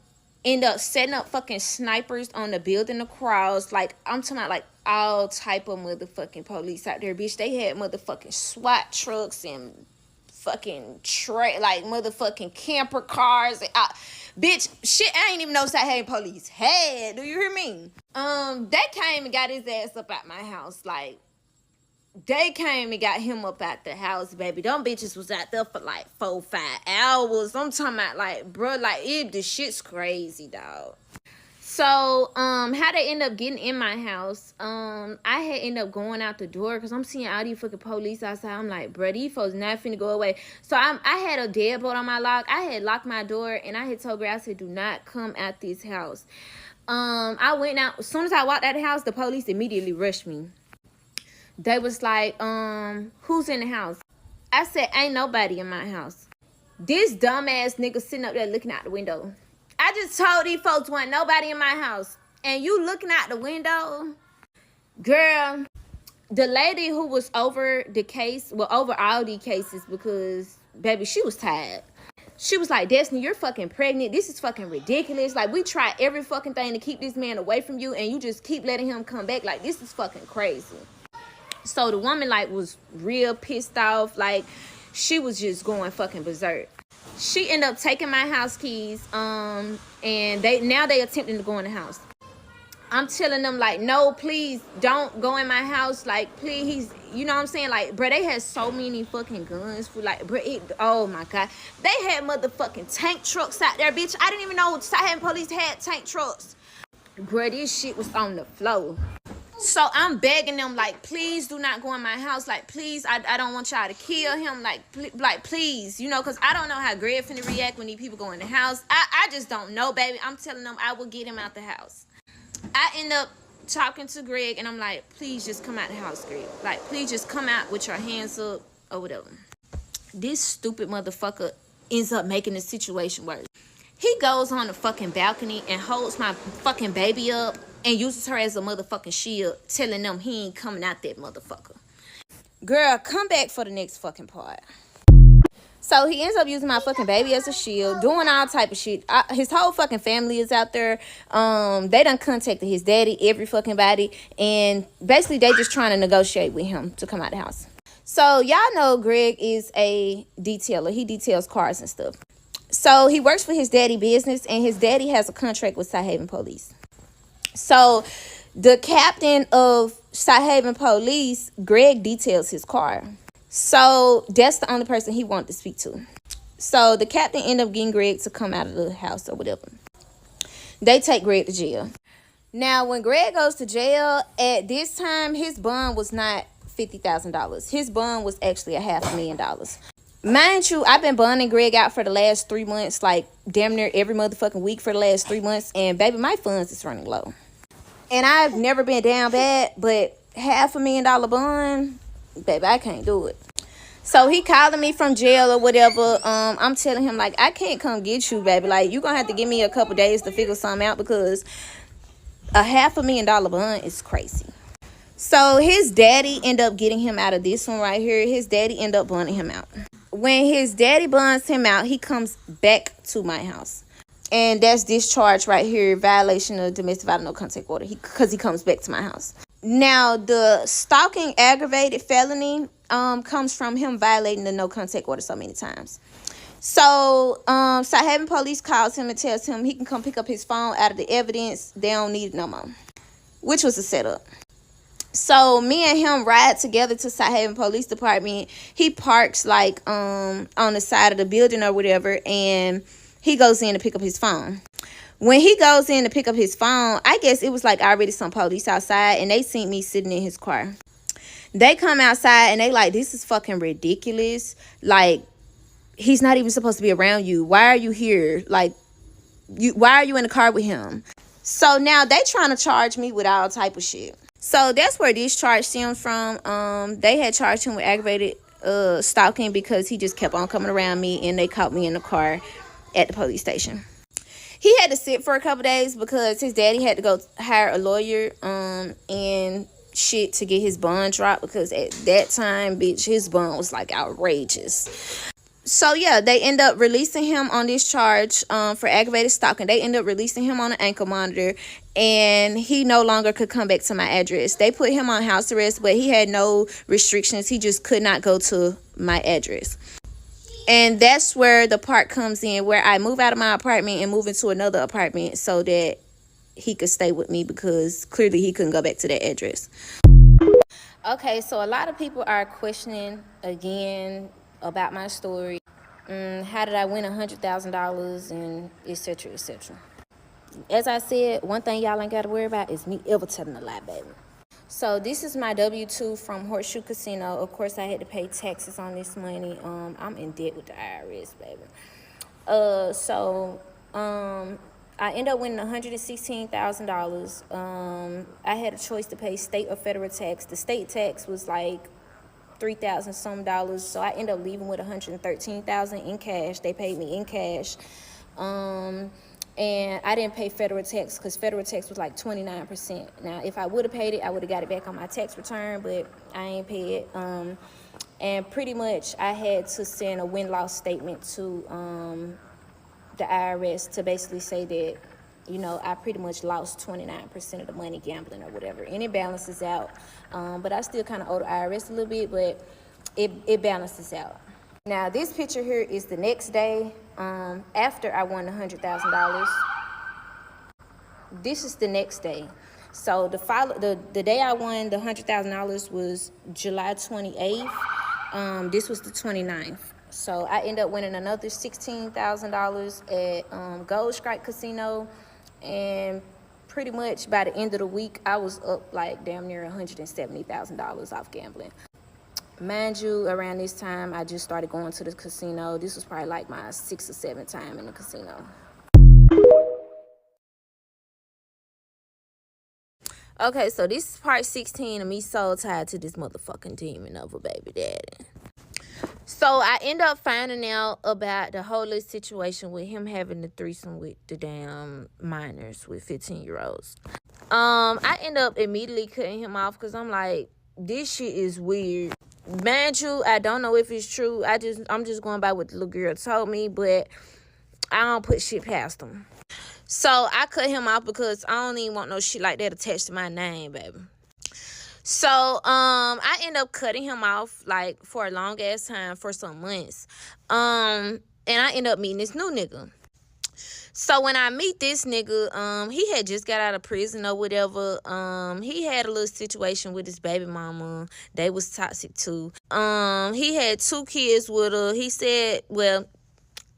up setting up fucking snipers on the building across. Like, I'm talking about like all type of motherfucking police out there, bitch. They had motherfucking SWAT trucks and fucking like motherfucking camper cars. Bitch, shit, I ain't even know Sahel police had. Do you hear me? They came and got his ass up at my house. Like, they came and got him up at the house, baby. Them bitches was out there for like 4-5 hours. I'm talking about like, bro, like, the shit's crazy, dog. So, how they end up getting in my house, I had ended up going out the door because I'm seeing all these fucking police outside. I'm like, bro, these folks not finna go away. So, I had a deadbolt on my lock. I had locked my door, and I had told Greg, I said, do not come out this house. I went out. As soon as I walked out the house, the police immediately rushed me. They was like, who's in the house? I said, ain't nobody in my house. This dumbass nigga sitting up there looking out the window. I just told these folks wasn't nobody in my house. And you looking out the window? Girl, the lady who was over the case, well, over all these cases, because, baby, she was tired. She was like, Destiny, you're fucking pregnant. This is fucking ridiculous. Like, we tried every fucking thing to keep this man away from you, and you just keep letting him come back. Like, this is fucking crazy. So the woman, like, was real pissed off. Like, she was just going fucking berserk. She ended up taking my house keys, and they attempting to go in the house. I'm telling them, like, no, please don't go in my house. Like, please, you know what I'm saying? Like, bro, they had so many fucking guns for, like, bro, oh my God. They had motherfucking tank trucks out there, bitch. I didn't even know Sahel police had tank trucks. Bro, this shit was on the floor. So I'm begging them, like, please do not go in my house. Like, please, I don't want y'all to kill him. Like, please, you know, because I don't know how Greg finna react when these people go in the house. I just don't know, baby. I'm telling them I will get him out the house. I end up talking to Greg, and I'm like, please just come out the house, Greg. Like, please just come out with your hands up or whatever. This stupid motherfucker ends up making the situation worse. He goes on the fucking balcony and holds my fucking baby up and uses her as a motherfucking shield, telling them he ain't coming out that motherfucker. Girl, come back for the next fucking part. So he ends up using my fucking baby as a shield, doing all type of shit. His whole fucking family is out there. They done contacted his daddy, every fucking body, and basically they just trying to negotiate with him to come out the house. So y'all know Greg is a detailer. He details cars and stuff. So he works for his daddy business, and his daddy has a contract with South Haven Police. So the captain of South Haven Police, Greg, details his car. So that's the only person he wanted to speak to. So the captain ended up getting Greg to come out of the house or whatever. They take Greg to jail. Now, when Greg goes to jail, at this time, his bond was not $50,000. His bond was actually $500,000. Mind you, I've been bonding Greg out for the last 3 months, like damn near every motherfucking week for the last 3 months. And baby, my funds is running low. And I've never been down bad, but $500,000 bond, baby, I can't do it. So he calling me from jail or whatever. I'm telling him, like, I can't come get you, baby. Like, you gonna have to give me a couple days to figure something out, because a $500,000 bond is crazy. So his daddy end up getting him out of this one right here. His daddy end up bonding him out. When his daddy bonds him out, he comes back to my house. And that's discharge right here, violation of domestic violence no contact order, because he comes back to my house. Now, the stalking aggravated felony comes from him violating the no contact order so many times. So, South Haven Police calls him and tells him he can come pick up his phone out of the evidence. They don't need it no more, which was a setup. So, me and him ride together to South Haven Police Department. He parks, like, on the side of the building or whatever, and he goes in to pick up his phone. When he goes in to pick up his phone, I guess it was like already some police outside, and they seen me sitting in his car. They come outside, and they like, this is fucking ridiculous. Like, he's not even supposed to be around you. Why are you here? Like, why are you in the car with him? So now they trying to charge me with all type of shit. So that's where this charge stems from. They had charged him with aggravated stalking because he just kept on coming around me, and they caught me in the car at the police station. He had to sit for a couple days because his daddy had to go hire a lawyer and shit to get his bond dropped, because at that time, bitch, his bond was like outrageous. So yeah, they end up releasing him on this charge for aggravated stalking. They end up releasing him on an ankle monitor, and he no longer could come back to my address. They put him on house arrest, but he had no restrictions. He just could not go to my address. And that's where the part comes in, where I move out of my apartment and move into another apartment so that he could stay with me, because clearly he couldn't go back to that address. Okay, so a lot of people are questioning again about my story. How did I win $100,000 and etc., etc. As I said, one thing y'all ain't got to worry about is me ever telling a lie, baby. So this is my W-2 from Horseshoe Casino. Of course, I had to pay taxes on this money. I'm in debt with the IRS, baby. I ended up winning $116,000. I had a choice to pay state or federal tax. The state tax was like $3,000 some dollars, so I ended up leaving with $113,000 in cash. They paid me in cash. And I didn't pay federal tax because federal tax was like 29%. Now, if I would have paid it, I would have got it back on my tax return, but I ain't pay it. And pretty much I had to send a win-loss statement to the IRS to basically say that, you know, I pretty much lost 29% of the money gambling or whatever. And it balances out. But I still kind of owe the IRS a little bit, but it balances out. Now, this picture here is the next day after I won $100,000. This is the next day. So the day I won the $100,000 was July 28th. This was the 29th. So I ended up winning another $16,000 at Gold Strike Casino. And pretty much by the end of the week, I was up like damn near $170,000 off gambling. Mind you, around this time, I just started going to the casino. This was probably like my 6th or 7th time in the casino. Okay, so this is part 16 of me so tied to this motherfucking demon of a baby daddy. So I end up finding out about the whole little situation with him having the threesome with the damn minors, with 15-year-olds. I end up immediately cutting him off because I'm like, this shit is weird. Mind you, I don't know if it's true. I'm just going by what the little girl told me, but I don't put shit past him. So I cut him off because I don't even want no shit like that attached to my name, baby. So I end up cutting him off like for a long ass time, for some months. And I end up meeting this new nigga. So when I meet this nigga, he had just got out of prison or whatever. He had a little situation with his baby mama. They was toxic too. He had 2 kids with her. He said, well,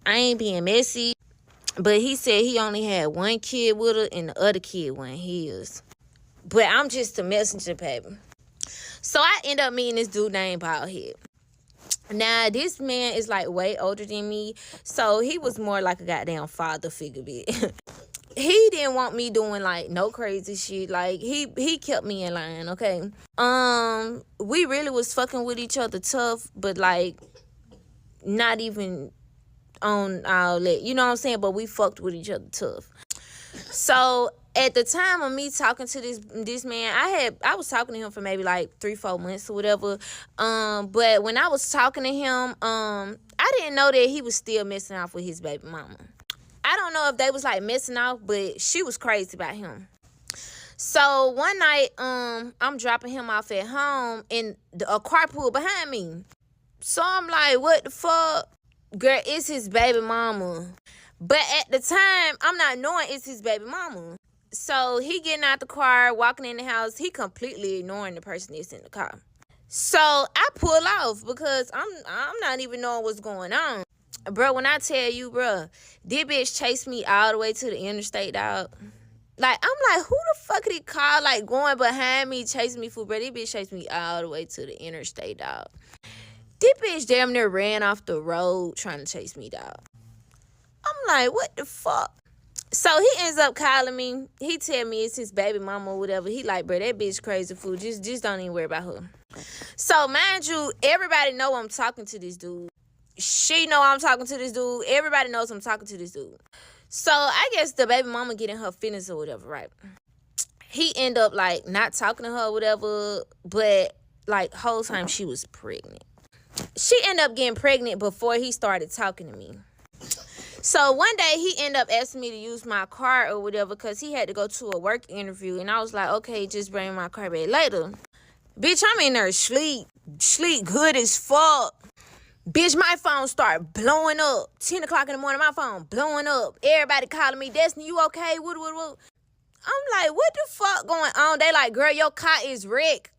I ain't being messy, but he said he only had 1 kid with her and the other kid wasn't his. But I'm just a messenger, baby. So I end up meeting this dude named Baldhead. Now, this man is, like, way older than me, so he was more like a goddamn father figure, bitch. He didn't want me doing, like, no crazy shit. Like, he kept me in line, okay? We really was fucking with each other tough, but, like, not even on all that. You know what I'm saying? But we fucked with each other tough. So at the time of me talking to this man, I was talking to him for maybe like 3-4 months or whatever. But when I was talking to him, I didn't know that he was still messing off with his baby mama. I don't know if they was like messing off, but she was crazy about him. So one night, I'm dropping him off at home and a car pulled behind me. So I'm like, what the fuck? Girl, it's his baby mama. But at the time, I'm not knowing it's his baby mama. So he getting out the car, walking in the house. He completely ignoring the person that's in the car. So I pull off because I'm not even knowing what's going on. Bro, when I tell you, bro, this bitch chased me all the way to the interstate, dog. Like, I'm like, who the fuck did he call, like, going behind me, chasing me for, bro? This bitch chased me all the way to the interstate, dog. This bitch damn near ran off the road trying to chase me, dog. I'm like, what the fuck? So he ends up calling me. He tell me it's his baby mama or whatever. He like, bro, that bitch crazy fool. Just don't even worry about her. So mind you, everybody know I'm talking to this dude. She know I'm talking to this dude. Everybody knows I'm talking to this dude. So I guess the baby mama getting her feelings or whatever, right? He end up like not talking to her or whatever, but like whole time she was pregnant. She ended up getting pregnant before he started talking to me. So one day he ended up asking me to use my car or whatever because he had to go to a work interview. And I was like, okay, just bring my car back later. Bitch, I'm in there sleep good as fuck. Bitch, my phone started blowing up. 10 o'clock in the morning, my phone blowing up. Everybody calling me, Destiny, you okay? What? I'm like, what the fuck going on? They like, girl, your car is wrecked.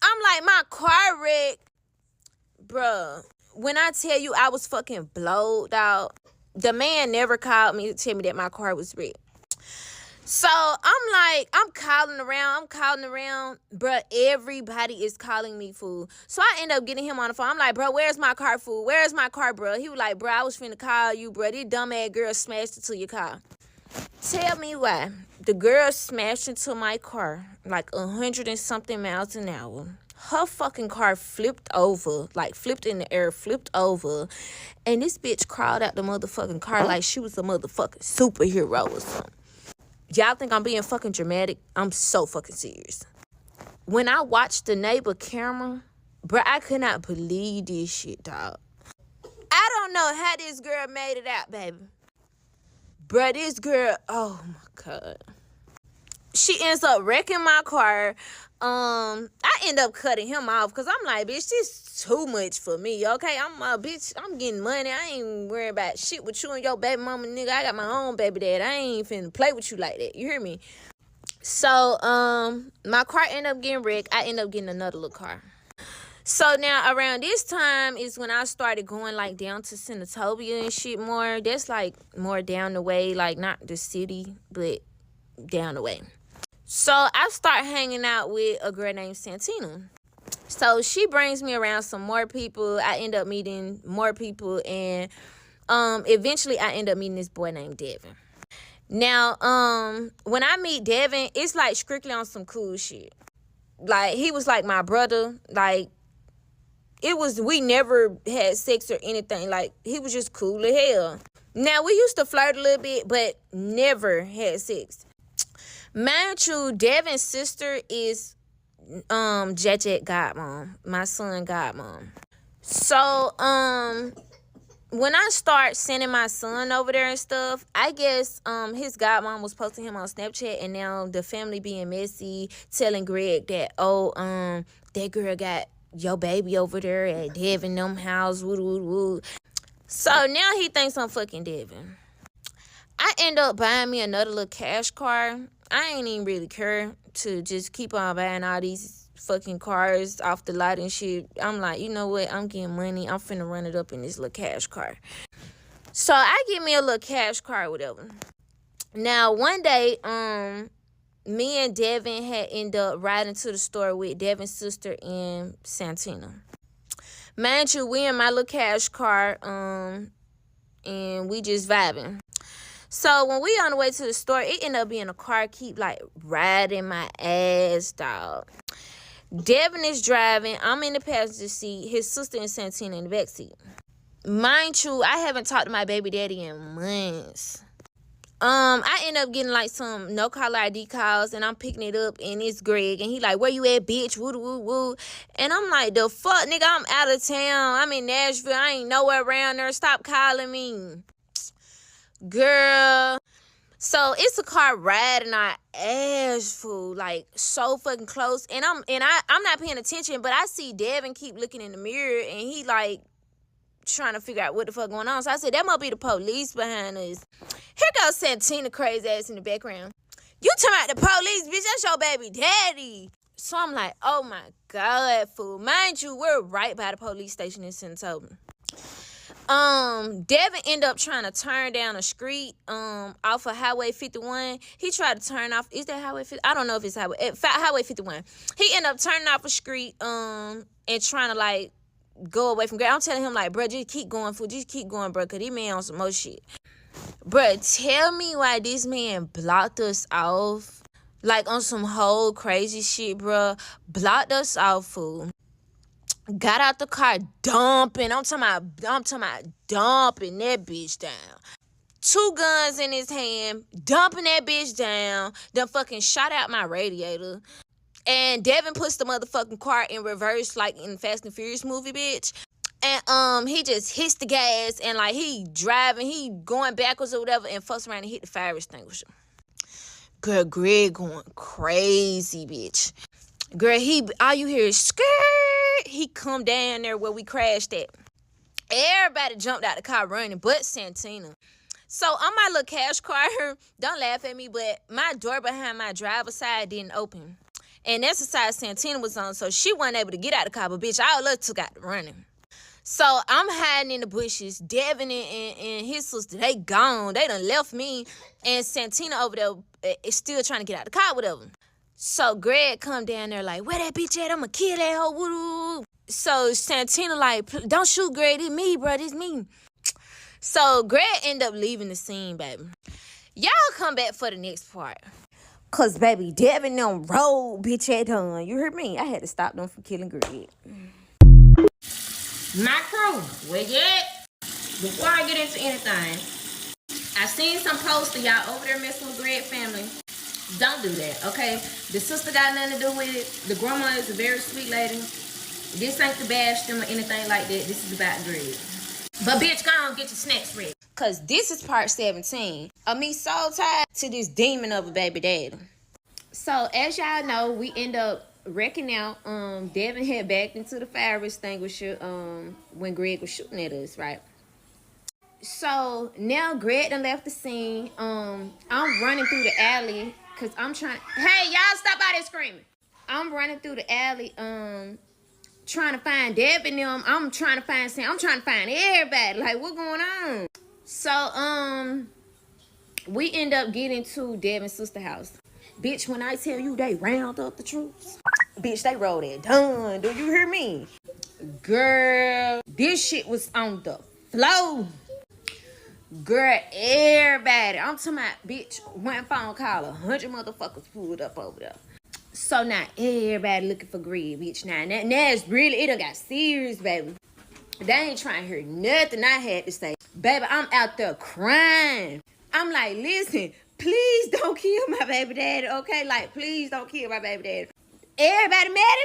I'm like, my car wrecked. Bruh, when I tell you I was fucking blowed out, the man never called me to tell me that my car was wrecked. So I'm like, I'm calling around. Bruh, everybody is calling me, fool. So I end up getting him on the phone. I'm like, bro, where's my car, fool? Where's my car, bro? He was like, bro, I was finna call you, bro. This dumbass girl smashed into your car. Tell me why. The girl smashed into my car like 100 and something miles an hour. Her fucking car flipped over, like flipped in the air, flipped over. And this bitch crawled out the motherfucking car like she was a motherfucking superhero or something. Y'all think I'm being fucking dramatic? I'm so fucking serious. When I watched the neighbor camera, bro, I could not believe this shit, dog. I don't know how this girl made it out, baby. Bro, this girl, oh my God. She ends up wrecking my car. I end up cutting him off because I'm like, bitch, this is too much for me, okay? I'm getting money. I ain't worrying about shit with you and your baby mama, nigga. I got my own baby dad. I ain't finna play with you like that. You hear me? So, my car ended up getting wrecked. I ended up getting another little car. So now around this time is when I started going like down to Senatobia and shit more. That's like more down the way, like not the city, but down the way. So I start hanging out with a girl named Santina. So she brings me around some more people. I end up meeting more people, and eventually I end up meeting this boy named Devin. Now, when I meet Devin, it's like strictly on some cool shit. Like, he was like my brother. Like, we never had sex or anything. Like, he was just cool as hell. Now, we used to flirt a little bit, but never had sex. Mind you, Devin's sister is JJ godmom, my son godmom. So, when I start sending my son over there and stuff, I guess his godmom was posting him on Snapchat, and now the family being messy, telling Greg that, that girl got your baby over there at Devin them house, woo woo woo. So now he thinks I'm fucking Devin. I end up buying me another little cash car. I ain't even really care to just keep on buying all these fucking cars off the lot and shit. I'm like, you know what? I'm getting money. I'm finna run it up in this little cash car. So I get me a little cash car or whatever. Now, one day, me and Devin had ended up riding to the store with Devin's sister and Santina. Mind you, we in my little cash car, and we just vibing. So when we on the way to the store, it ended up being a car keep like riding my ass, dog. Devin is driving. I'm in the passenger seat. His sister and Santina in the back seat. Mind you, I haven't talked to my baby daddy in months. I end up getting like some no caller ID calls, and I'm picking it up, and it's Greg, and he like, where you at, bitch? Woo woo woo. And I'm like, the fuck, nigga, I'm out of town. I'm in Nashville. I ain't nowhere around there. Stop calling me. Girl. So it's a car riding our ass, fool, like so fucking close. And I'm not paying attention, but I see Devin keep looking in the mirror, and he like trying to figure out what the fuck going on. So I said, that must be the police behind us. Here goes Santina crazy ass in the background. You talking about the police, bitch? That's your baby daddy. So I'm like, oh my God, fool. Mind you, we're right by the police station in Sentosa. Devin ended up trying to turn down a street off of Highway 51. He tried to turn off. Is that Highway 50? I don't know if it's Highway 51. He ended up turning off a street and trying to like go away from Greg. I'm telling him like, bro, just keep going, fool. Just keep going, bro, because he man on some more shit. Bro, tell me why this man blocked us off. Like on some whole crazy shit, bro. Blocked us off, fool. Got out the car dumping. I'm talking about dumping that bitch down. 2 guns in his hand, dumping that bitch down. Then fucking shot out my radiator. And Devin puts the motherfucking car in reverse like in Fast and Furious movie, bitch. And he just hits the gas, and like he driving, he going backwards or whatever, and fucks around and hit the fire extinguisher. Girl, Greg going crazy, bitch. Girl, all you hear is skirt. He come down there where we crashed at. Everybody jumped out the car running, but Santina. So on my little cash car, don't laugh at me, but my door behind my driver's side didn't open. And that's the side Santina was on, so she wasn't able to get out the car, but bitch, all of us took out the running. So I'm hiding in the bushes. Devin and his sister, they gone. They done left me. And Santina over there is still trying to get out the car, whatever. So Greg come down there like, where that bitch at? I'ma kill that hoe. Woo-doo. So Santina like, don't shoot Greg. It's me, bro. It's me. So Greg end up leaving the scene, baby. Y'all come back for the next part. Cause baby, Devin them road bitch at done. You heard me? I had to stop them from killing Greg. My crew, where you at? Before I get into anything, I seen some posts of y'all over there messing with Greg family. Don't do that, okay? The sister got nothing to do with it. The grandma is a very sweet lady. This ain't to bash them or anything like that. This is about Greg. But bitch, go on, get your snacks ready. Cause this is part 17 of me so tied to this demon of a baby daddy. So as y'all know, we end up wrecking out. Devin had backed into the fire extinguisher when Greg was shooting at us, right? So now Greg done left the scene. I'm running through the alley because I'm trying. Hey, y'all stop out there screaming. I'm running through the alley, trying to find Devin them. I'm trying to find Sam. I'm trying to find everybody. Like, what going on? So we end up getting to Devin's sister house. Bitch, when I tell you they round up the troops, bitch, they rolled it done. Do you hear me? Girl, this shit was on the floor. Girl, everybody. I'm talking about, bitch, one phone call, 100 motherfuckers pulled up over there. So now everybody looking for greed, bitch. Now it's really, it done got serious, baby. They ain't trying to hear nothing I had to say. Baby, I'm out there crying. I'm like, listen, please don't kill my baby daddy, okay? Like, please don't kill my baby daddy. Everybody mad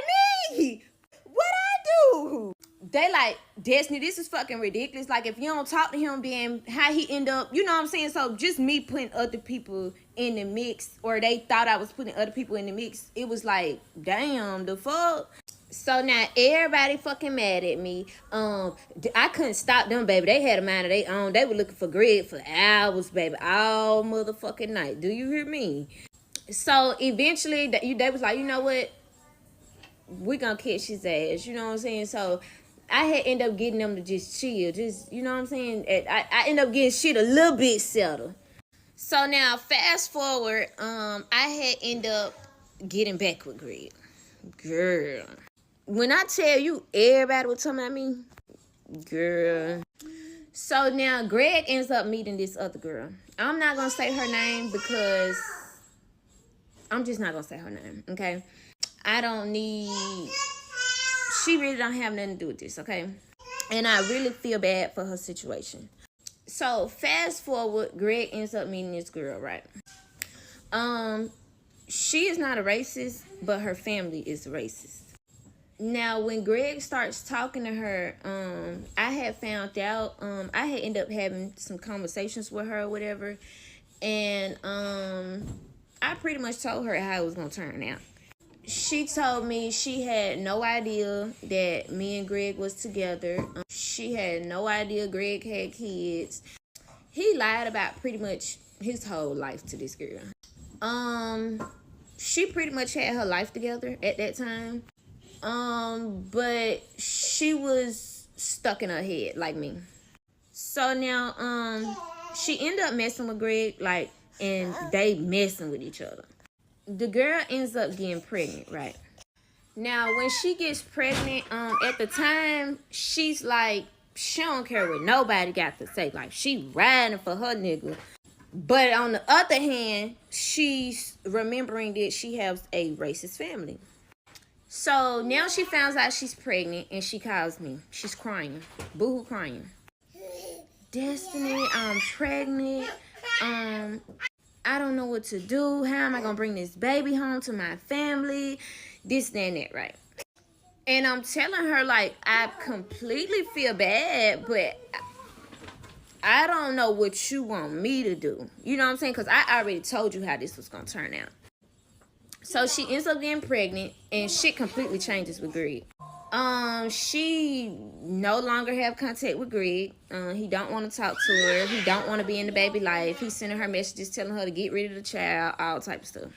at me. What I do? They like, Destiny, this is fucking ridiculous. Like, if you don't talk to him, then how he end up, you know what I'm saying? So just me putting other people in the mix, or they thought I was putting other people in the mix, it was like, damn, the fuck? So now everybody fucking mad at me. I couldn't stop them, baby. They had a mind of their own. They were looking for Greg for hours, baby, all motherfucking night. Do you hear me? So eventually, they was like, you know what? We gonna catch his ass. You know what I'm saying? So I had ended up getting them to just chill. Just, you know what I'm saying? I ended up getting shit a little bit settled. So now, fast forward, I had ended up getting back with Greg. Girl. When I tell you everybody was talking about me, girl. So now Greg ends up meeting this other girl. I'm not going to say her name because I'm just not going to say her name, okay? I don't need... She really don't have nothing to do with this, okay? And I really feel bad for her situation. So fast forward, Greg ends up meeting this girl, right? She is not a racist, but her family is racist. Now, when Greg starts talking to her, I had found out, I had ended up having some conversations with her or whatever, and I pretty much told her how it was going to turn out. She told me she had no idea that me and Greg was together. She had no idea Greg had kids. He lied about pretty much his whole life to this girl. She pretty much had her life together at that time. But she was stuck in her head like me. So now, she ended up messing with Greg, like, and they messing with each other. The girl ends up getting pregnant, right? Now, when she gets pregnant, at the time, she's like, she don't care what nobody got to say. Like, she riding for her nigga. But on the other hand, she's remembering that she has a racist family. So now she finds out she's pregnant and she calls me. She's crying. Boo-hoo crying. Destiny, I'm pregnant. I don't know what to do. How am I going to bring this baby home to my family? This, that, and that, right? And I'm telling her, like, I completely feel bad, but I don't know what you want me to do. You know what I'm saying? Because I already told you how this was going to turn out. So she ends up getting pregnant, and shit completely changes with Greg. She no longer have contact with Greg. He don't want to talk to her. He don't want to be in the baby life. He's sending her messages telling her to get rid of the child, all type of stuff.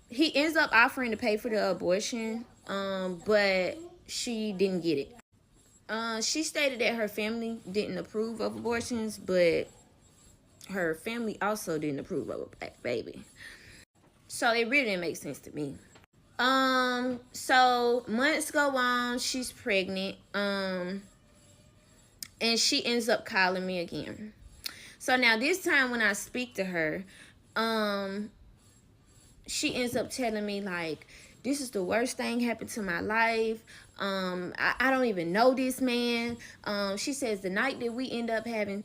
He ends up offering to pay for the abortion, but she didn't get it. She stated that her family didn't approve of abortions, but her family also didn't approve of a black baby. So it really didn't make sense to me. So months go on, she's pregnant, and she ends up calling me again. So now this time when I speak to her, she ends up telling me, like, this is the worst thing happened to my life. I don't even know this man. She says the night that we end up having,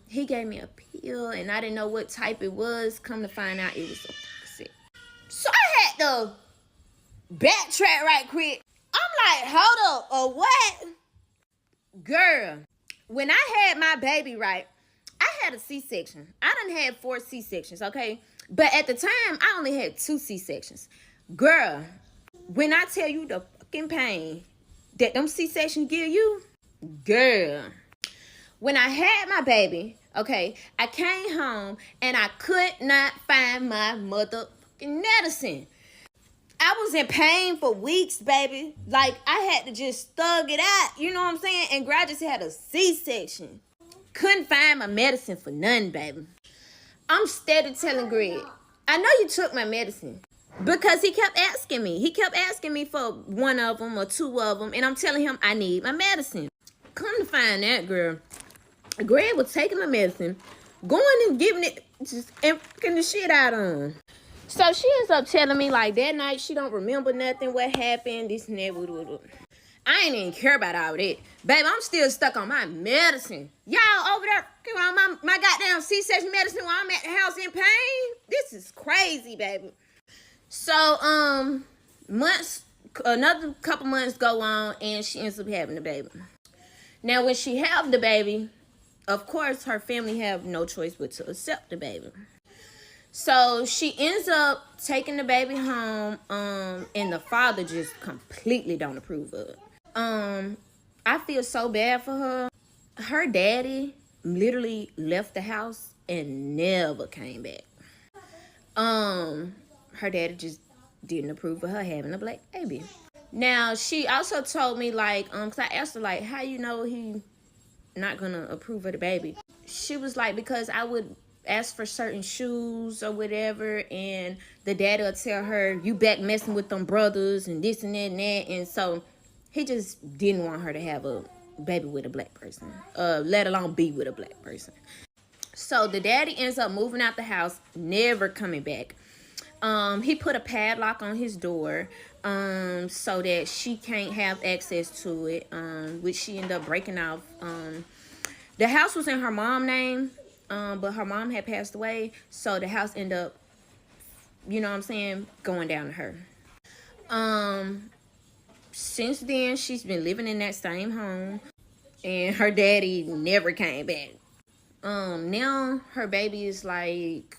he gave me a pill and I didn't know what type it was. Come to find out it was a opposite. So I had to backtrack right quick. I'm like, hold up, what? Girl, when I had my baby, right, I had a C-section. I done had 4 C-sections, okay? But at the time, I only had 2 C-sections. Girl, when I tell you the fucking pain that them C-sections give you, girl. When I had my baby, okay, I came home and I could not find my motherfucking medicine. I was in pain for weeks, baby. Like, I had to just thug it out, you know what I'm saying? And girl, I just had a C-section. Couldn't find my medicine for none, baby. I'm steady telling Greg, I know you took my medicine. Because he kept asking me. He kept asking me for 1 of them or 2 of them. And I'm telling him I need my medicine. Come to find that, girl, Greg was taking the medicine, going and giving it, just and fucking the shit out of him. So she ends up telling me, like, that night she don't remember nothing, what happened, this and that. I ain't even care about all that. Baby, I'm still stuck on my medicine. Y'all over there on my goddamn C-section medicine while I'm at the house in pain? This is crazy, baby. So, another couple months go on, and she ends up having the baby. Now, when she have the baby, of course, her family have no choice but to accept the baby. So she ends up taking the baby home, and the father just completely don't approve of it. I feel so bad for her. Her daddy literally left the house and never came back. Her daddy just didn't approve of her having a black baby. Now, she also told me, like, because I asked her, like, how you know he not gonna approve of the baby? She was like, because I would ask for certain shoes or whatever, and the daddy will tell her, you back messing with them brothers and this and that and that. And so he just didn't want her to have a baby with a black person, let alone be with a black person. So the daddy ends up moving out the house, never coming back. He put a padlock on his door so that she can't have access to it, which she ended up breaking off. The house was in her mom's name, but her mom had passed away, so the house ended up, you know what I'm saying, going down to her. Since then, she's been living in that same home, and her daddy never came back. Now her baby is like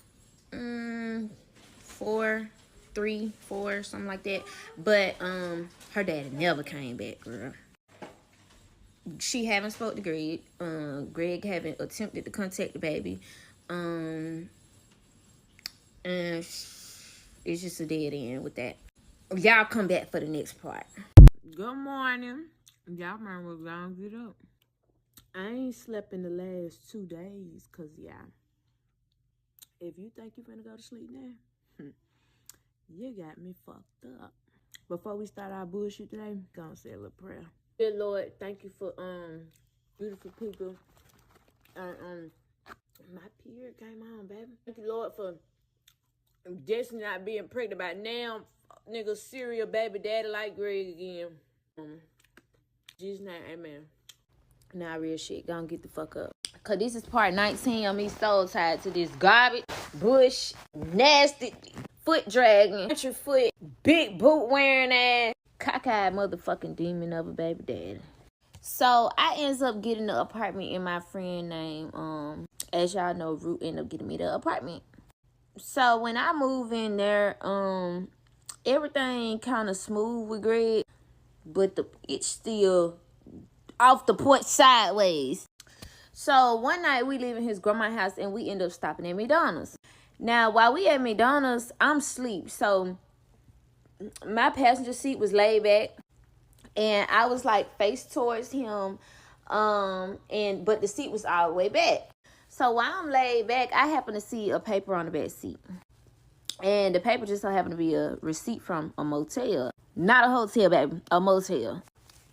4, 3, 4, something like that. But her daddy never came back, girl. She haven't spoke to Greg. Greg haven't attempted to contact the baby. And it's just a dead end with that. Y'all come back for the next part. Good morning. Y'all remember we're gonna get up. I ain't slept in the last 2 days, cause yeah. If you think you're finna go to sleep now, you got me fucked up. Before we start our bullshit today, gonna say a little prayer. Dear Lord, thank you for beautiful people. My period came on, baby. Thank you, Lord, for just not being pregnant by now. Nigga, serial baby daddy like Greg again. Jesus' name, amen. Nah, real shit. Gonna get the fuck up. Cause this is part 19 of me so tied to this garbage, bush, nasty, foot dragging, country foot, big boot wearing ass, cockeyed motherfucking demon of a baby daddy. So I ends up getting the apartment in my friend name. As y'all know, Root ended up getting me the apartment. So when I move in there, everything kind of smooth with Greg, but it's still off the porch sideways. So one night we leaving his grandma's house and we end up stopping at McDonald's. Now while we at McDonald's, I'm asleep. So my passenger seat was laid back and I was like face towards him. But the seat was all the way back. So while I'm laid back, I happen to see a paper on the back seat. And the paper just so happened to be a receipt from a motel. Not a hotel, baby. A motel.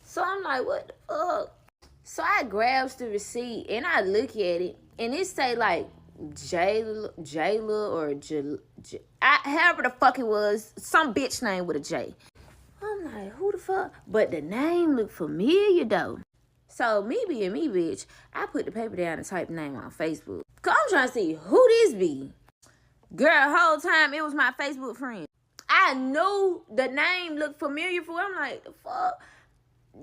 So I'm like, what the fuck? So I grabs the receipt and I look at it. And it say like Jayla or however the fuck it was. Some bitch name with a J. I'm like, who the fuck? But the name looked familiar though. So me being me, bitch, I put the paper down and typed the name on Facebook. Cause I'm trying to see who this be. Girl, the whole time it was my Facebook friend. I knew the name looked familiar for her. I'm like, the fuck?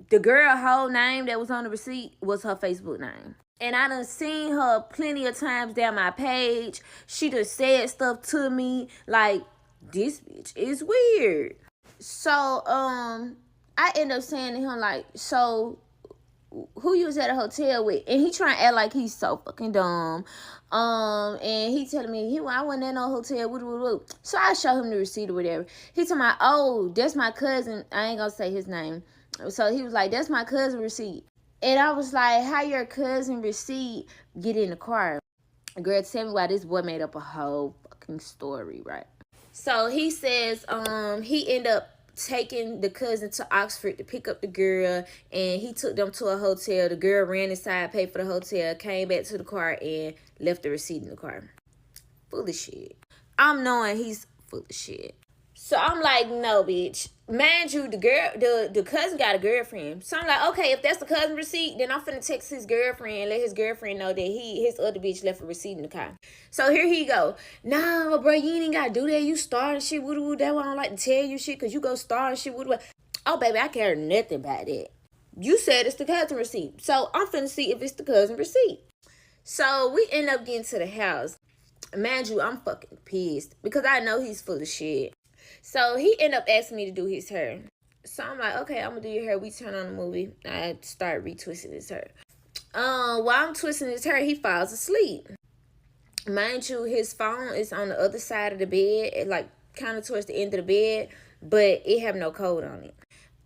The girl whole name that was on the receipt was her Facebook name. And I done seen her plenty of times down my page. She done said stuff to me like, this bitch is weird. So, I end up saying to him like, so who you was at a hotel with? And he trying to act like he's so fucking dumb. And he telling me, I wasn't at no hotel. Woo. So I show him the receipt or whatever. He told me, oh, that's my cousin. I ain't gonna say his name. So he was like, that's my cousin receipt. And I was like, how your cousin receipt get in the car? Girl, tell me why this boy made up a whole fucking story, right? So he says, he ended up taking the cousin to Oxford to pick up the girl, and he took them to a hotel. The girl ran inside, paid for the hotel, came back to the car, and left the receipt in the car. Full of shit. I'm knowing he's full of shit. So I'm like, no, bitch. Mind you, the cousin got a girlfriend. So I'm like, okay, if that's the cousin receipt, then I'm finna text his girlfriend and let his girlfriend know that his other bitch left a receipt in the car. So here he go. Nah, bro, you ain't gotta do that. You starting shit. Woo. That's why I don't like to tell you shit, because you go starting shit. Woo. Oh, baby, I care nothing about that. You said it's the cousin receipt. So I'm finna see if it's the cousin receipt. So we end up getting to the house. Mind you, I'm fucking pissed because I know he's full of shit. So he ended up asking me to do his hair. So I'm like, okay, I'm gonna do your hair. We turn on the movie. I start retwisting his hair. While I'm twisting his hair, he falls asleep. Mind you, his phone is on the other side of the bed, like kind of towards the end of the bed, but it have no code on it.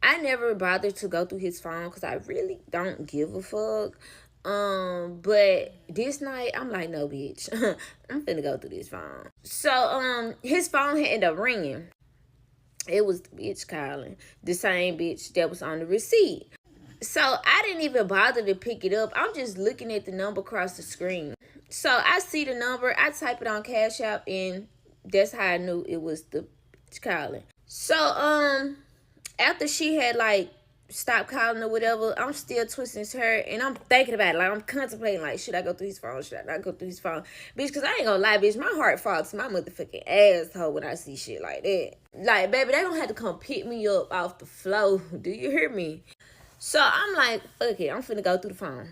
I never bothered to go through his phone because I really don't give a fuck. But this night, I'm like, no, bitch. I'm finna go through this phone. So, his phone had ended up ringing. It was the bitch calling. The same bitch that was on the receipt. So, I didn't even bother to pick it up. I'm just looking at the number across the screen. So, I see the number. I type it on Cash App, and that's how I knew it was the bitch calling. So, after she had, like, stop calling or whatever, I'm still twisting his hair, and I'm thinking about it. Like, I'm contemplating, like, should I go through his phone? Should I not go through his phone? Bitch, because I ain't gonna lie, bitch, my heart falls to my motherfucking asshole when I see shit like that. Like, baby, they don't have to come pick me up off the floor. Do you hear me? So I'm like, fuck it, I'm finna go through the phone.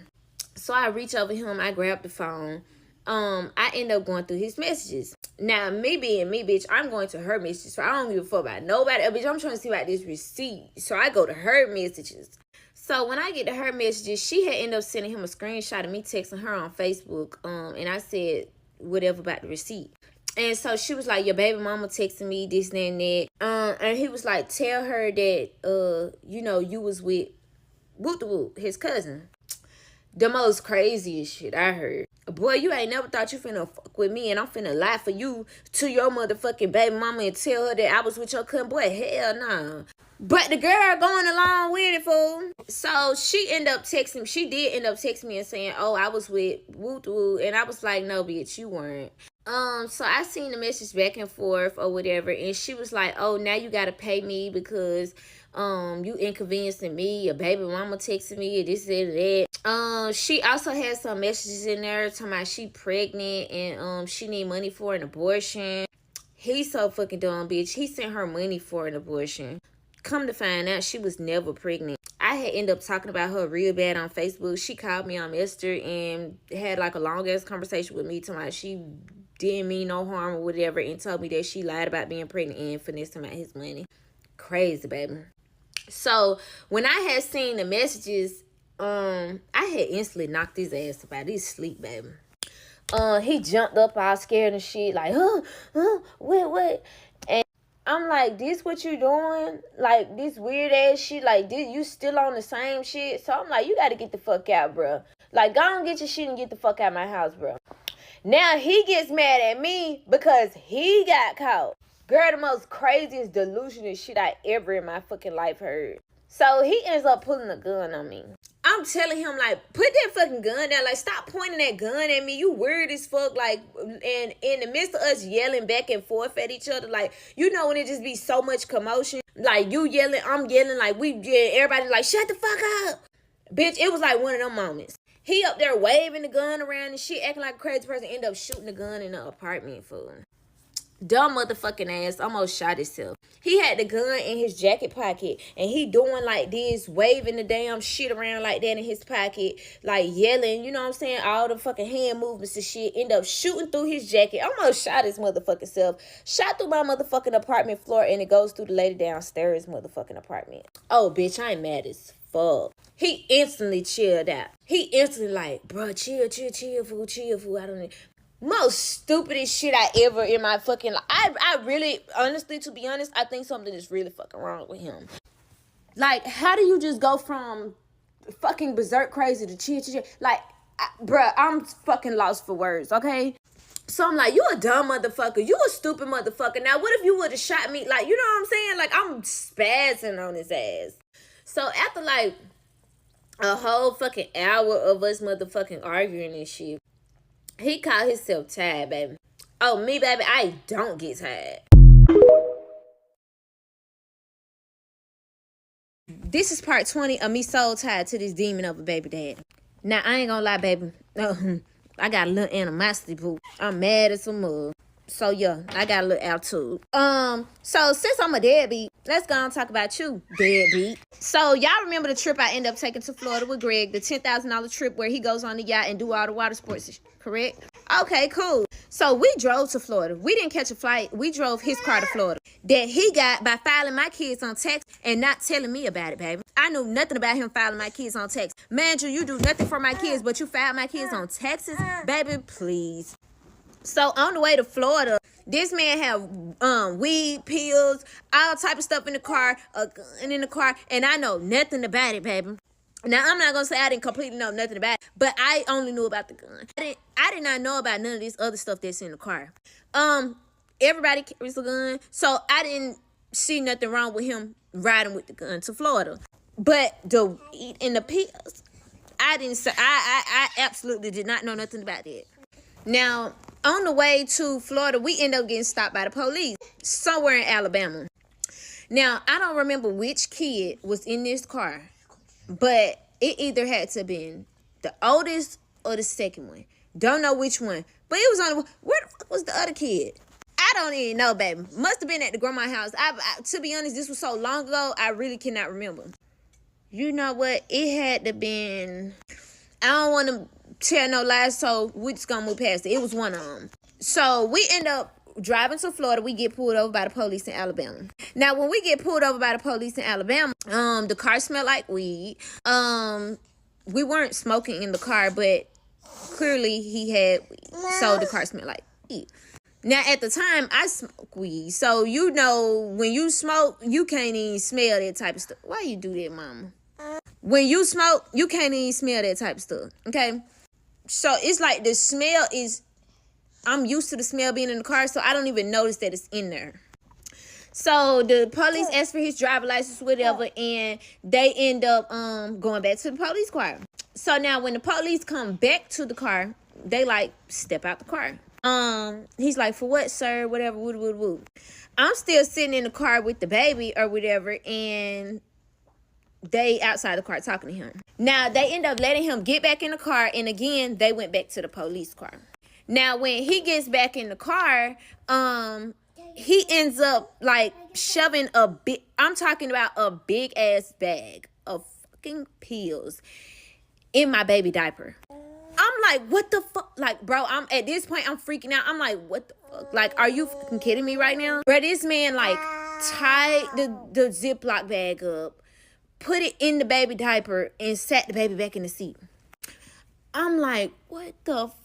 So I reach over him, I grab the phone. I end up going through his messages. Now, me being me, bitch, I'm going to her messages. So I don't give a fuck about nobody. Bitch, I'm trying to see about this receipt. So I go to her messages. So when I get to her messages, she had ended up sending him a screenshot of me texting her on Facebook. And I said whatever about the receipt. And so she was like, your baby mama texting me this and that. And he was like, tell her that, you was with Woot, his cousin. The most craziest shit I heard. Boy, you ain't never thought you finna fuck with me and I'm finna lie for you to your motherfucking baby mama and tell her that I was with your cousin. Boy, hell no. But the girl going along with it, fool. So she did end up texting me and saying, oh, I was with Woot. And I was like, no, bitch, you weren't. So I seen the message back and forth or whatever. And she was like, oh, now you gotta pay me because you inconveniencing me, your baby mama texting me, this and that. She also had some messages in there talking about she pregnant and she need money for an abortion. He's so fucking dumb, bitch. He sent her money for an abortion. Come to find out, she was never pregnant. I had ended up talking about her real bad on Facebook. She called me on Messenger and had like a long ass conversation with me talking about she didn't mean no harm or whatever and told me that she lied about being pregnant and finessing about his money. Crazy, baby. So when I had seen the messages, I had instantly knocked his ass about his sleep, baby. He jumped up all scared and shit, like, what? And I'm like, this what you doing? Like, this weird ass shit, like, this, you still on the same shit? So I'm like, you gotta get the fuck out, bro. Like, go on get your shit and get the fuck out of my house, bro. Now he gets mad at me because he got caught. Girl, the most craziest delusional shit I ever in my fucking life heard. So he ends up pulling a gun on me. I'm telling him, like, put that fucking gun down. Like, stop pointing that gun at me. You weird as fuck. Like, and in the midst of us yelling back and forth at each other, like, you know when it just be so much commotion? Like, you yelling, I'm yelling, like, everybody like, shut the fuck up. Bitch, it was like one of them moments. He up there waving the gun around and shit, acting like a crazy person, end up shooting the gun in the apartment, fool. Dumb motherfucking ass almost shot himself. He had the gun in his jacket pocket and he doing like this, waving the damn shit around like that in his pocket, like yelling, you know what I'm saying, all the fucking hand movements and shit. End up shooting through his jacket. Almost shot his motherfucking self. Shot through my motherfucking apartment floor and it goes through the lady downstairs motherfucking apartment. Oh, bitch, I ain't mad as fuck. He instantly chilled out. He instantly like, bro, chill, fool. I don't know. Most stupidest shit I ever in my fucking life. I really, honestly, to be honest, I think something is really fucking wrong with him. Like, how do you just go from fucking berserk crazy to chill? Like, bruh, I'm fucking lost for words, okay? So I'm like, you a dumb motherfucker. You a stupid motherfucker. Now, what if you would have shot me? Like, you know what I'm saying? Like, I'm spazzing on his ass. So after, like, a whole fucking hour of us motherfucking arguing and shit, he called himself tired, baby. Oh, me, baby, I don't get tired. This is part 20 of me so tired to this demon of a baby dad. Now, I ain't gonna lie, baby. I got a little animosity, boo. I'm mad as a mug. So, yeah, I got a little attitude. So, since I'm a deadbeat, let's go and talk about you, deadbeat. So, y'all remember the trip I ended up taking to Florida with Greg, the $10,000 trip where he goes on the yacht and do all the water sports, correct? Okay, cool. So, we drove to Florida. We didn't catch a flight. We drove his car to Florida that he got by filing my kids on text and not telling me about it, baby. I knew nothing about him filing my kids on text. Man, you do nothing for my kids, but you filed my kids on Texas? Baby, please. So on the way to Florida, this man had weed, pills, all type of stuff in the car, a gun in the car, and I know nothing about it, baby. Now, I'm not going to say I didn't completely know nothing about it, but I only knew about the gun. I did not know about none of this other stuff that's in the car. Everybody carries a gun, so I didn't see nothing wrong with him riding with the gun to Florida. But the weed and the pills, I absolutely did not know nothing about that. Now, on the way to Florida, we end up getting stopped by the police somewhere in Alabama. Now, I don't remember which kid was in this car, but it either had to have been the oldest or the second one. Don't know which one, but it was on where the fuck was the other kid? I don't even know, baby. Must have been at the grandma's house. To be honest, this was so long ago, I really cannot remember. You know what? It had to been, I don't want to tell no lies, so we just gonna move past it. It was one of them. So we end up driving to Florida. We get pulled over by the police in Alabama. Now, when we get pulled over by the police in Alabama, the car smelled like weed. We weren't smoking in the car, but clearly he had weed, so the car smelled like weed. Now, at the time, I smoke weed, so you know when you smoke, you can't even smell that type of stuff. Why you do that, mama? When you smoke, you can't even smell that type of stuff, okay? So it's like the smell is, I'm used to the smell being in the car, so I don't even notice that it's in there. So the police asked for his driver's license, whatever, and they end up going back to the police car. So now when the police come back to the car, they like step out the car. He's like, for what, sir? Whatever, woo. I'm still sitting in the car with the baby or whatever, and they outside the car talking to him. Now, they end up letting him get back in the car, and again, they went back to the police car. Now, when he gets back in the car, he ends up, like, shoving I'm talking about a big-ass bag of fucking pills in my baby diaper. I'm like, what the fuck? Like, bro, at this point, I'm freaking out. I'm like, what the fuck? Like, are you fucking kidding me right now? Bro, this man, like, tied the Ziploc bag up, put it in the baby diaper, and sat the baby back in the seat. I'm like, what the fuck?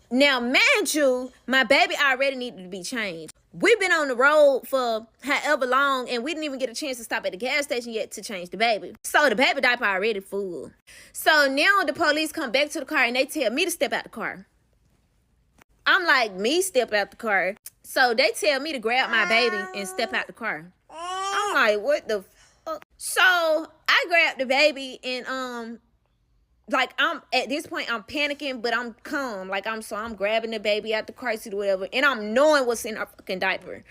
Now, mind you, my baby already needed to be changed. We've been on the road for however long, and we didn't even get a chance to stop at the gas station yet to change the baby. So the baby diaper already full. So now the police come back to the car, and they tell me to step out the car. I'm like, me step out the car? So they tell me to grab my baby and step out the car. I'm like, what the fuck? So I grabbed the baby, and like, I'm at this point, I'm panicking, but I'm calm. Like, I'm grabbing the baby out the car seat or whatever, and I'm knowing what's in her fucking diaper.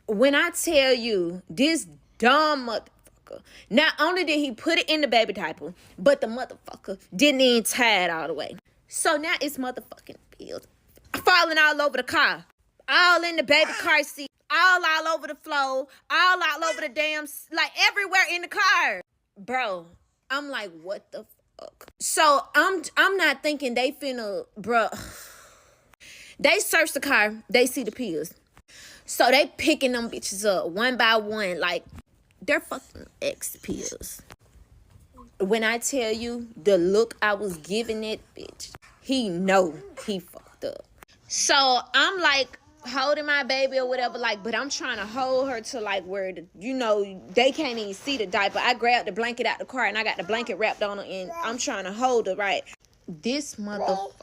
When I tell you, this dumb motherfucker, not only did he put it in the baby diaper, but the motherfucker didn't even tie it all the way. So now it's motherfucking pills falling all over the car, all in the baby car seat, all over the floor, all over the damn, like, everywhere in the car. Bro, I'm like, what the fuck? So I'm not thinking they finna, bruh. They search the car, they see the pills. So they picking them bitches up one by one, like they're fucking X pills. When I tell you the look I was giving that bitch, he know he fucked up. So I'm like holding my baby or whatever, like, but I'm trying to hold her to like where they can't even see the diaper. I grabbed the blanket out the car and I got the blanket wrapped on her, and I'm trying to hold her right. This motherfucker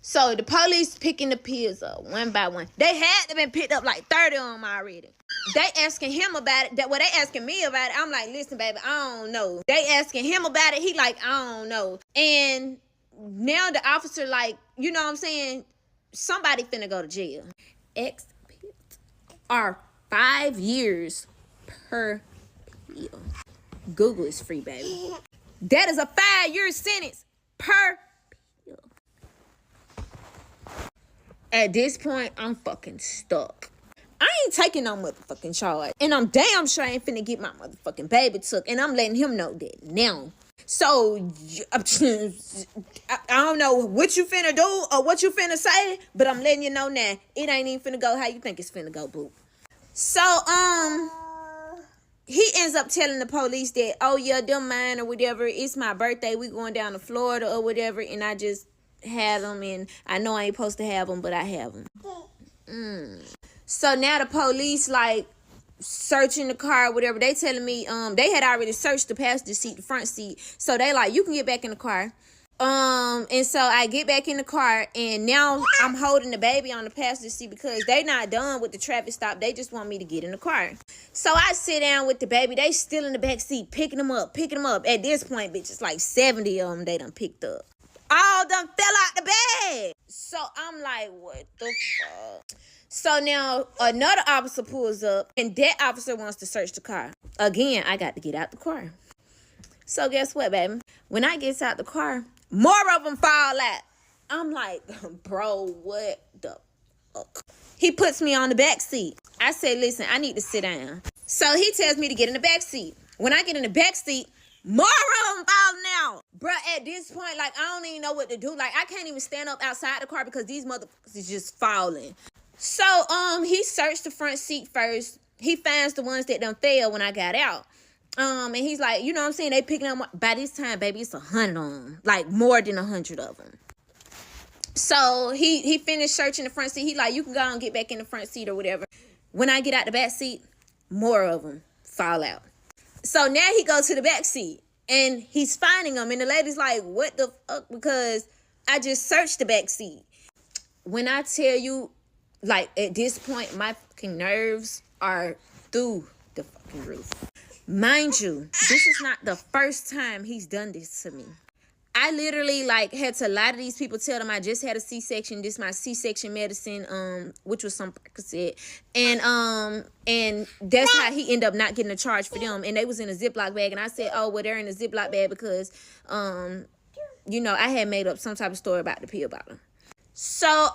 So the police picking the pills up one by one. They had to been picked up like 30 of them already. They asking him about it. They asking me about it. I'm like, listen, baby, I don't know. They asking him about it. He like, I don't know. And now the officer like, you know what I'm saying? Somebody finna go to jail. X are 5 years per pill. Google is free, baby. That is a 5-year sentence per pill. At this point, I'm fucking stuck. I ain't taking no motherfucking charge. And I'm damn sure I ain't finna get my motherfucking baby took. And I'm letting him know that now. So, I don't know what you finna do or what you finna say, but I'm letting you know now. It ain't even finna go how you think it's finna go, boo. So, he ends up telling the police that, oh yeah, them mine or whatever. It's my birthday. We going down to Florida or whatever. And I just had them. And I know I ain't supposed to have them, but I have them. So now the police like searching the car or whatever. They telling me they had already searched the passenger seat, the front seat. So they like, you can get back in the car. And so I get back in the car and now I'm holding the baby on the passenger seat because they not done with the traffic stop. They just want me to get in the car. So I sit down with the baby. They still in the back seat, picking them up. At this point, bitch, it's like 70 of them they done picked up. All them fell out the bag. So I'm like, what the fuck? So now another officer pulls up and that officer wants to search the car. Again, I got to get out the car. So guess what, baby? When I get out the car, more of them fall out. I'm like, bro, what the fuck? He puts me on the back seat. I said, listen, I need to sit down. So he tells me to get in the back seat. When I get in the back seat, more of them falling out. Bruh, at this point, like, I don't even know what to do. Like, I can't even stand up outside the car because these motherfuckers is just falling. So, he searched the front seat first. He finds the ones that done fell when I got out. And he's like, you know what I'm saying? They picking up, by this time, baby, it's 100 on them. Like, more than 100 of them. So, he finished searching the front seat. He like, you can go and get back in the front seat or whatever. When I get out the back seat, more of them fall out. So, now he goes to the back seat. And he's finding them. And the lady's like, what the fuck? Because I just searched the back seat. When I tell you, like, at this point, my fucking nerves are through the fucking roof. Mind you, this is not the first time he's done this to me. I literally, like, had to lie to these people, tell them I just had a C-section. This is my C-section medicine, which was some Percocet. And that's how he ended up not getting a charge for them. And they was in a Ziploc bag. And I said, oh, well, they're in a Ziploc bag because, you know, I had made up some type of story about the pill bottle. So,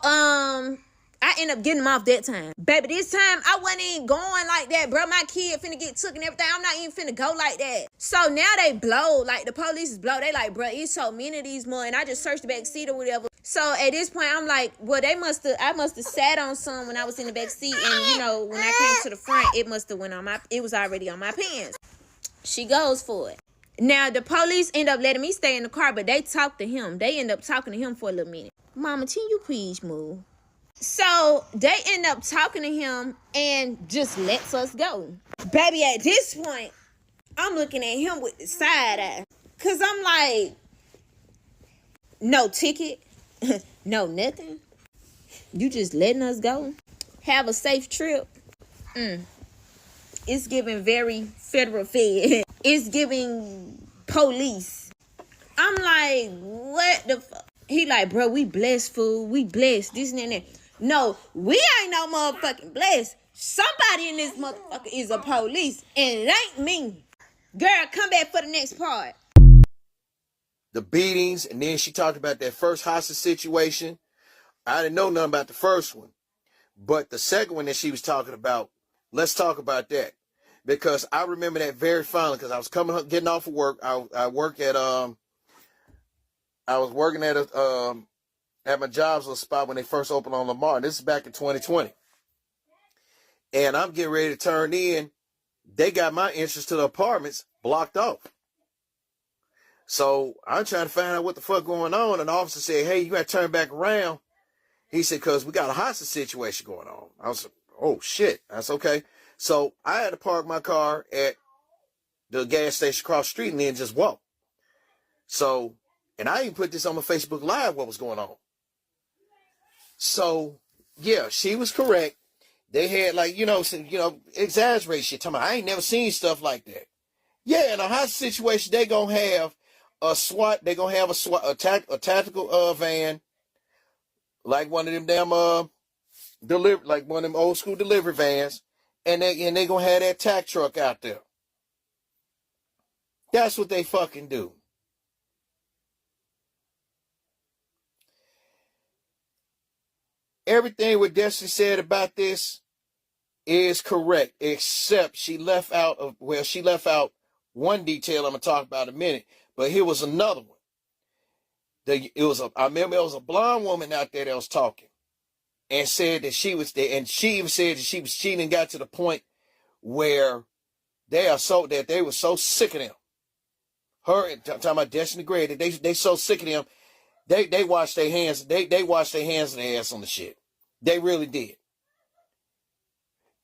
I ended up getting him off that time. Baby, this time, I wasn't even going like that, bro. My kid finna get took and everything. I'm not even finna go like that. So now they blow. Like, the police is blow. They like, bro, it's so many of these more. And I just searched the back seat or whatever. So at this point, I'm like, well, I must have sat on some when I was in the back seat. And, you know, when I came to the front, it must have went on it was already on my pants. She goes for it. Now, the police end up letting me stay in the car, but they talk to him. They end up talking to him for a little minute. Mama, can you please move? So they end up talking to him and just lets us go. Baby, at this point, I'm looking at him with the side eye. Because I'm like, no ticket, no nothing. You just letting us go? Have a safe trip? It's giving very federal fed. It's giving police. I'm like, what the fuck? He like, bro, we blessed, fool. We blessed. This and that. No, we ain't no motherfucking blessed. Somebody in this motherfucker is a police, and it ain't me. Girl, come back for the next part. The beatings, and then she talked about that first hostage situation. I didn't know nothing about the first one. But the second one that she was talking about, let's talk about that. Because I remember that very fondly, because I was getting off of work. I was working at my job's little spot when they first opened on Lamar. This is back in 2020. And I'm getting ready to turn in. They got my entrance to the apartments blocked off. So I'm trying to find out what the fuck going on. And the officer said, hey, you got to turn back around. He said, because we got a hostage situation going on. I was like, oh, shit. That's okay. So I had to park my car at the gas station across the street and then just walk. So, and I even put this on my Facebook Live, what was going on. So, yeah, she was correct. They had like, some, exaggerated shit. Talking about, I ain't never seen stuff like that. Yeah, in a hostage situation, they gonna have a SWAT. They gonna have a tactical van, like one of them damn like one of them old school delivery vans, and they gonna have that tac truck out there. That's what they fucking do. Everything what Destiny said about this is correct, except she left out one detail I'm gonna talk about in a minute. But here was another one. I remember it was a blonde woman out there that was talking and said that she was there, and she even said that she was cheating, got to the point where they were so sick of them. Her talking about Destiny Gray, that they so sick of them, they wash their hands, they wash their hands and their ass on the shit. They really did.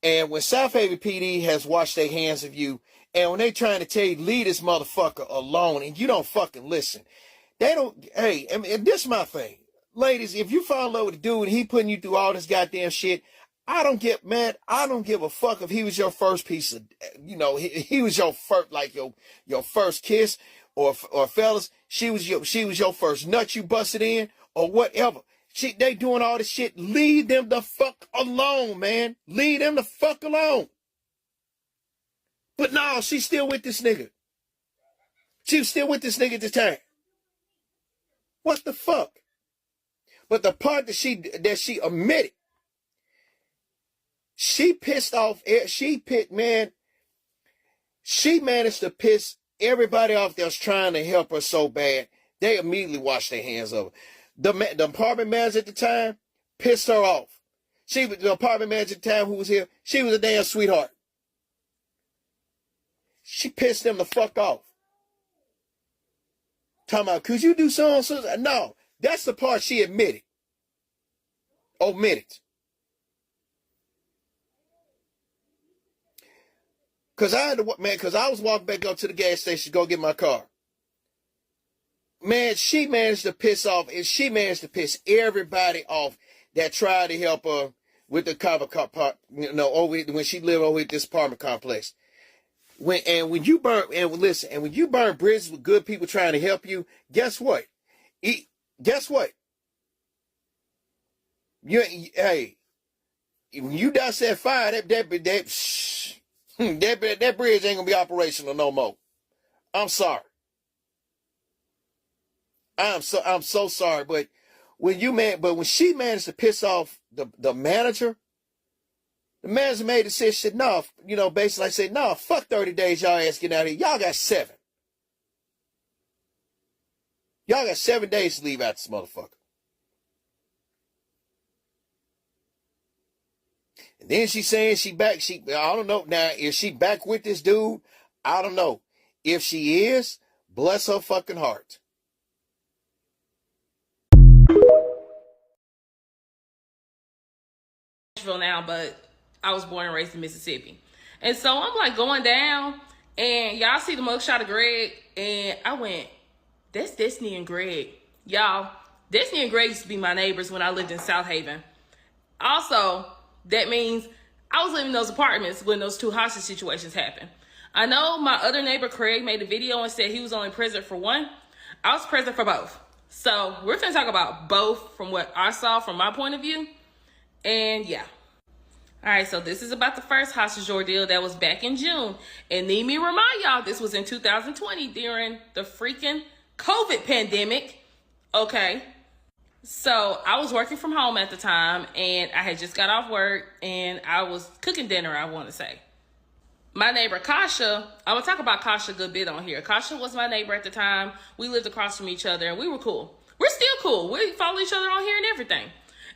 And when South Haven PD has washed their hands of you, and when they trying to tell you, leave this motherfucker alone, and you don't fucking listen, they don't, hey, I mean, this is my thing. Ladies, if you fall in love with a dude and he putting you through all this goddamn shit, I don't give a fuck if he was your first piece of, he was your first, like your first kiss, or fellas, she was your first nut you busted in, or whatever. They doing all this shit. Leave them the fuck alone, man. Leave them the fuck alone. But no, she's still with this nigga. She was still with this nigga at the time. What the fuck? But the part that she omitted, she pissed off. She managed to piss everybody off that was trying to help her so bad. They immediately washed their hands of her. The apartment manager at the time pissed her off. The apartment manager at the time who was here, she was a damn sweetheart. She pissed them the fuck off. Talking about, could you do so and so? No, that's the part she omitted. Because I was walking back up to the gas station to go get my car. Man, she managed to piss everybody off that tried to help her with the Qapital, when she lived over at this apartment complex. When you burn bridges with good people trying to help you, guess what? When you dust that fire, that bridge ain't gonna be operational no more. I'm sorry. I'm so sorry, but when she managed to piss off the manager, the manager made a decision, no, basically I said, no, fuck 30 days, y'all ass getting out of here. Y'all got 7. Y'all got 7 days to leave out this motherfucker. And then she's saying I don't know now, is she back with this dude? I don't know. If she is, bless her fucking heart. Now, but I was born and raised in Mississippi. And so I'm like going down, and y'all see the mugshot of Greg, and I went, that's Destiny and Greg. Y'all, Destiny and Greg used to be my neighbors when I lived in South Haven. Also, that means I was living in those apartments when those 2 hostage situations happened. I know my other neighbor, Craig, made a video and said he was only present for one. I was present for both. So we're going to talk about both from what I saw from my point of view. And yeah. All right, so this is about the first hostage ordeal that was back in June. And need me remind y'all, this was in 2020 during the freaking COVID pandemic. Okay. So I was working from home at the time, and I had just got off work, and I was cooking dinner, I want to say. My neighbor, Kasha, I'm going to talk about Kasha a good bit on here. Kasha was my neighbor at the time. We lived across from each other, and we were cool. We're still cool. We follow each other on here and everything.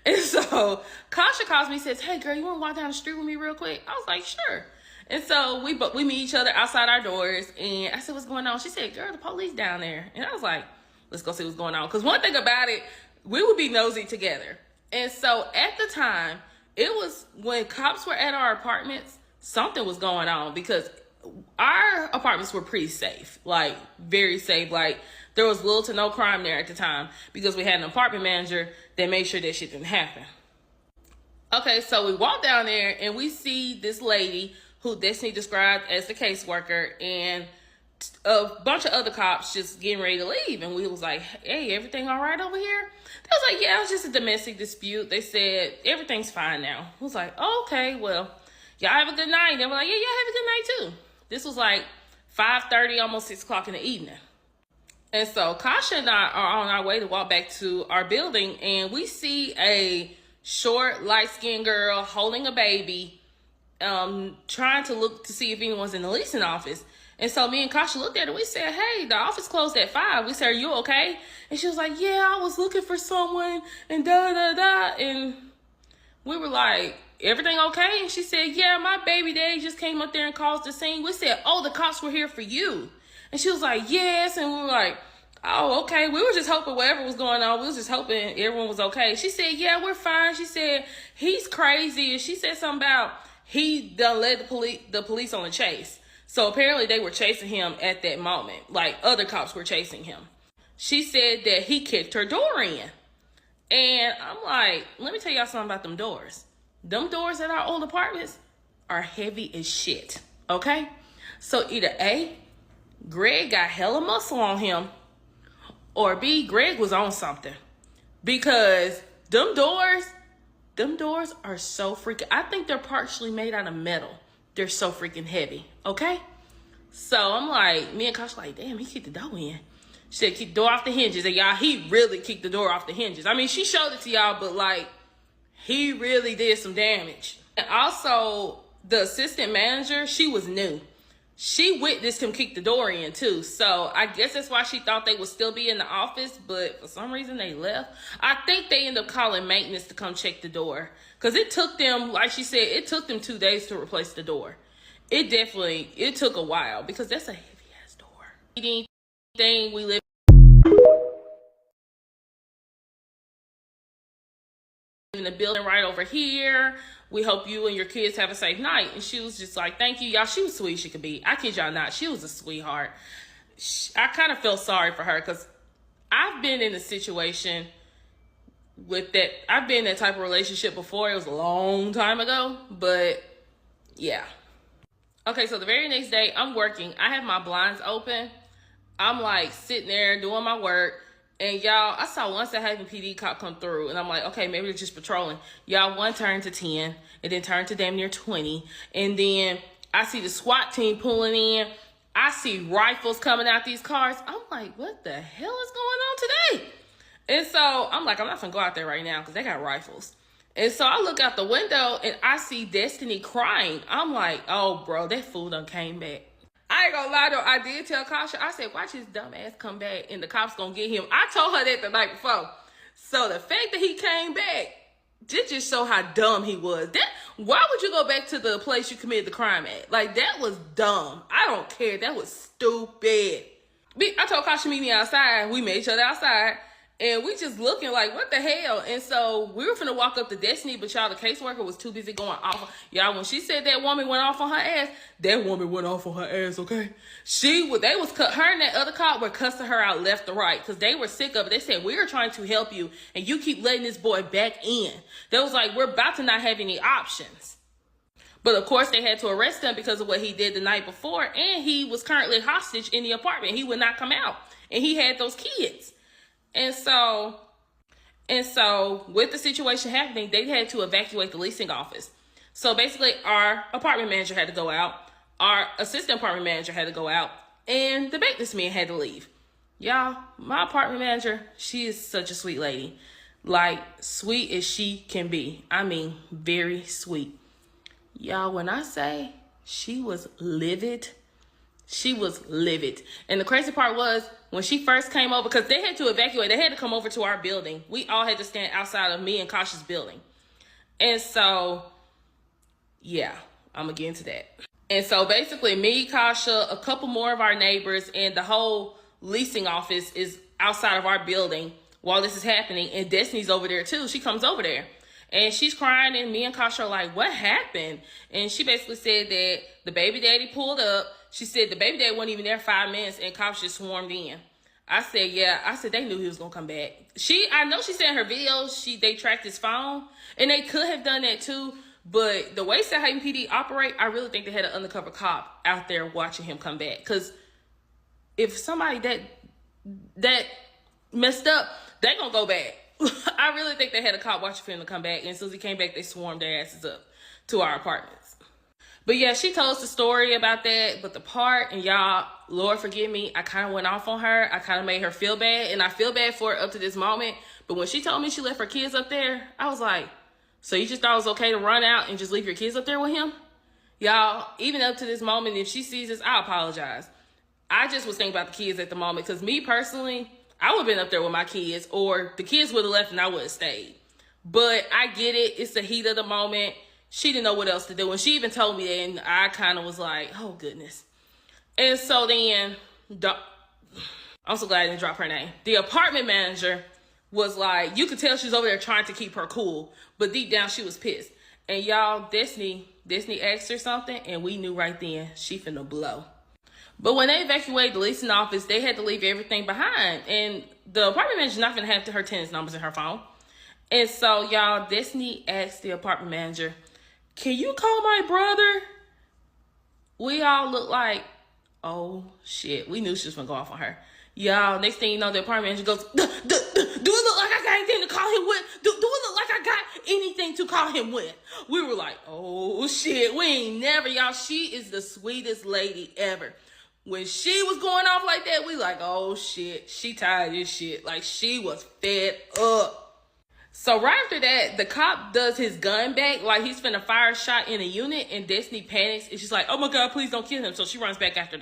And so Kasha calls me and says, hey, girl, you want to walk down the street with me real quick? I was like, sure. And so we meet each other outside our doors. And I said, what's going on? She said, girl, the police down there. And I was like, let's go see what's going on. Because one thing about it, we would be nosy together. And so at the time, it was when cops were at our apartments, something was going on. Because our apartments were pretty safe, like very safe. Like there was little to no crime there at the time because we had an apartment manager that made sure that shit didn't happen. Okay, so we walk down there and we see this lady who Destiny described as the caseworker and a bunch of other cops just getting ready to leave. And we was like, hey, everything all right over here? They was like, yeah, it was just a domestic dispute. They said, everything's fine now. I was like, oh, okay, well, y'all have a good night. They were like, yeah, y'all have a good night too. This was like 5:30, almost 6 o'clock in the evening. And so Kasha and I are on our way to walk back to our building, and we see a short, light-skinned girl holding a baby, trying to look to see if anyone's in the leasing office. And so me and Kasha looked at her. We said, hey, the office closed at 5. We said, are you okay? And she was like, yeah, I was looking for someone and da-da-da. And we were like, everything okay? And she said, yeah, my baby daddy just came up there and caused the scene. We said, oh, the cops were here for you. And she was like, yes. And we were like, oh, okay. We were just hoping whatever was going on, we was just hoping everyone was okay. She said, yeah, we're fine. She said, he's crazy. And she said something about he done led the police on a chase. So apparently they were chasing him at that moment. Like other cops were chasing him. She said that he kicked her door in. And I'm like, let me tell y'all something about them doors. Them doors at our old apartments are heavy as shit. Okay? So either A, Greg got hella muscle on him, or B, Greg was on something. Because them doors are so freaking, I think they're partially made out of metal. They're so freaking heavy, okay? So I'm like, me and Kosh like, damn, he kicked the door in. She said, kick the door off the hinges. And y'all, he really kicked the door off the hinges. I mean, she showed it to y'all, but like, he really did some damage. And also, the assistant manager, she was new. She witnessed him kick the door in too. So I guess that's why she thought they would still be in the office, but for some reason they left. I think they ended up calling maintenance to come check the door. Because it took them, like she said, it took them 2 days to replace the door. It took a while because that's a heavy ass door. Anything we live in the building right over here. We hope you and your kids have a safe night. And she was just like, thank you, y'all. She was sweet as she could be. I kid y'all not. She was a sweetheart. I kind of felt sorry for her because I've been in a situation with that. I've been in that type of relationship before. It was a long time ago, but yeah. Okay, so the very next day, I'm working. I have my blinds open. I'm like sitting there doing my work. And y'all, I saw one Standoffs PD cop come through, and I'm like, okay, maybe they're just patrolling. Y'all, one turned to 10, and then turned to damn near 20. And then I see the SWAT team pulling in. I see rifles coming out these cars. I'm like, what the hell is going on today? And so I'm like, I'm not gonna go out there right now because they got rifles. And so I look out the window, and I see Destiny crying. I'm like, oh, bro, that fool done came back. I ain't gonna lie though, I did tell Kasha, I said, watch his dumb ass come back and the cops gonna get him. I told her that the night before. So the fact that he came back, did just show how dumb he was. Why would you go back to the place you committed the crime at? Like, that was dumb. I don't care. That was stupid. I told Kasha meet me outside. We met each other outside. And we just looking like, what the hell? And so we were finna walk up to Destiny, but y'all, the caseworker was too busy going off. Y'all, when she said that woman went off on her ass, that woman went off on her ass, okay? Her and that other cop were cussing her out left to right because they were sick of it. They said, we are trying to help you, and you keep letting this boy back in. They was like, we're about to not have any options. But of course, they had to arrest him because of what he did the night before, and he was currently hostage in the apartment. He would not come out, and he had those kids. And so with the situation happening, they had to evacuate the leasing office. So basically, our apartment manager had to go out, our assistant apartment manager had to go out, and the maintenance man had to leave. Y'all, my apartment manager, she is such a sweet lady. Like, sweet as she can be. I mean, very sweet. Y'all, when I say she was livid, she was livid. And the crazy part was, when she first came over, because they had to evacuate, they had to come over to our building. We all had to stand outside of me and Kasha's building. And so, yeah, I'm going to get into that. And so basically, me, Kasha, a couple more of our neighbors, and the whole leasing office is outside of our building while this is happening. And Destiny's over there too. She comes over there. And she's crying, and me and Kasha are like, what happened? And she basically said that the baby daddy pulled up. She said the baby daddy wasn't even there 5 minutes, and cops just swarmed in. I said, yeah. I said, they knew he was going to come back. I know she said in her video, they tracked his phone, and they could have done that too. But the way Southampton PD operate, I really think they had an undercover cop out there watching him come back. Because if somebody that messed up, they going to go back. I really think they had a cop watching for him to come back. And as soon as he came back, they swarmed their asses up to our apartments. But yeah, she told us the story about that. But the part, and y'all, Lord forgive me, I kind of went off on her. I kind of made her feel bad. And I feel bad for her up to this moment. But when she told me she left her kids up there, I was like, so you just thought it was okay to run out and just leave your kids up there with him? Y'all, even up to this moment, if she sees this, I apologize. I just was thinking about the kids at the moment. Because me personally, I would have been up there with my kids. Or the kids would have left and I would have stayed. But I get it. It's the heat of the moment. She didn't know what else to do. And she even told me that. And I kind of was like, oh, goodness. And so then, I'm so glad I didn't drop her name. The apartment manager was like, you could tell she's over there trying to keep her cool, but deep down she was pissed. And y'all, Destiny asked her something, and we knew right then she finna blow. But when they evacuated the leasing office, they had to leave everything behind, and the apartment manager's not gonna have her tenants' numbers in her phone. And so y'all, Destiny asked the apartment manager, can you call my brother? We all looked like, oh shit, we knew she was gonna go off on her. Y'all, next thing you know, the apartment manager goes, do it look like I got anything to call him with? Do it look like I got anything to call him with? We were like, oh shit, we ain't never, y'all. She is the sweetest lady ever. When she was going off like that, we like, oh shit, she tired of this shit. Like, she was fed up. So right after that, the cop does his gun back, like he's finna fire a shot in a unit, and Destiny panics, and she's like, oh my God, please don't kill him. So she runs back to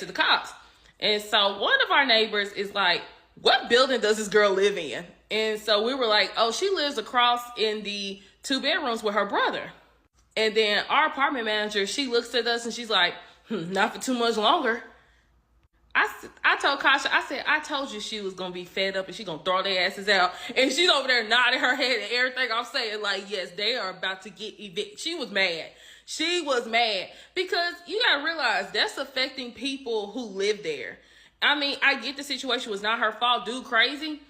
the cops. And so one of our neighbors is like, what building does this girl live in? And so we were like, oh, she lives across in the 2 bedrooms with her brother. And then our apartment manager, she looks at us and she's like, not for too much longer. I told Kasha, I said, I told you she was going to be fed up and she's going to throw their asses out. And she's over there nodding her head and everything I'm saying, like, yes, they are about to get evicted. She was mad. She was mad because you got to realize that's affecting people who live there. I mean, I get the situation was not her fault, dude crazy.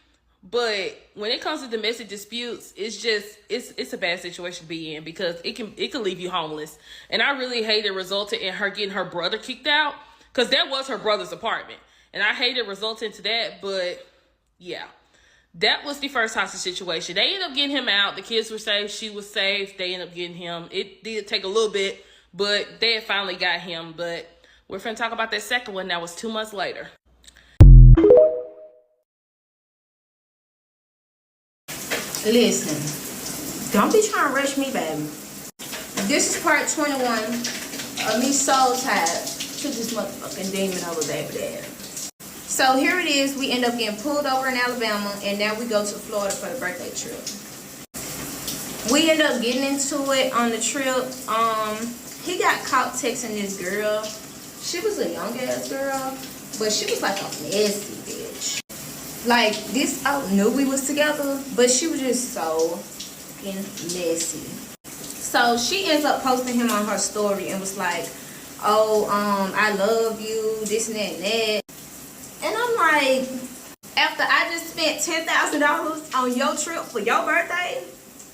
But when it comes to domestic disputes, it's a bad situation to be in because it can leave you homeless. And I really hate it resulted in her getting her brother kicked out because that was her brother's apartment. And I hate it resulting to that. But yeah, that was the first hostage situation. They ended up getting him out. The kids were safe. She was safe. They ended up getting him. It did take a little bit, but they had finally got him. But we're finna talk about that second one. That was 2 months later. Listen, don't be trying to rush me, baby. This is part 21 of me soul tied to this motherfucking demon over baby dad. So here it is. We end up getting pulled over in Alabama, and now we go to Florida for the birthday trip. We end up getting into it on the trip. He got caught texting this girl. She was a young ass girl, but she was like a messy bitch. Like, this, I knew we was together, but she was just so fucking messy. So she ends up posting him on her story and was like, oh, I love you, this and that and that. And I'm like, after I just spent $10,000 on your trip for your birthday?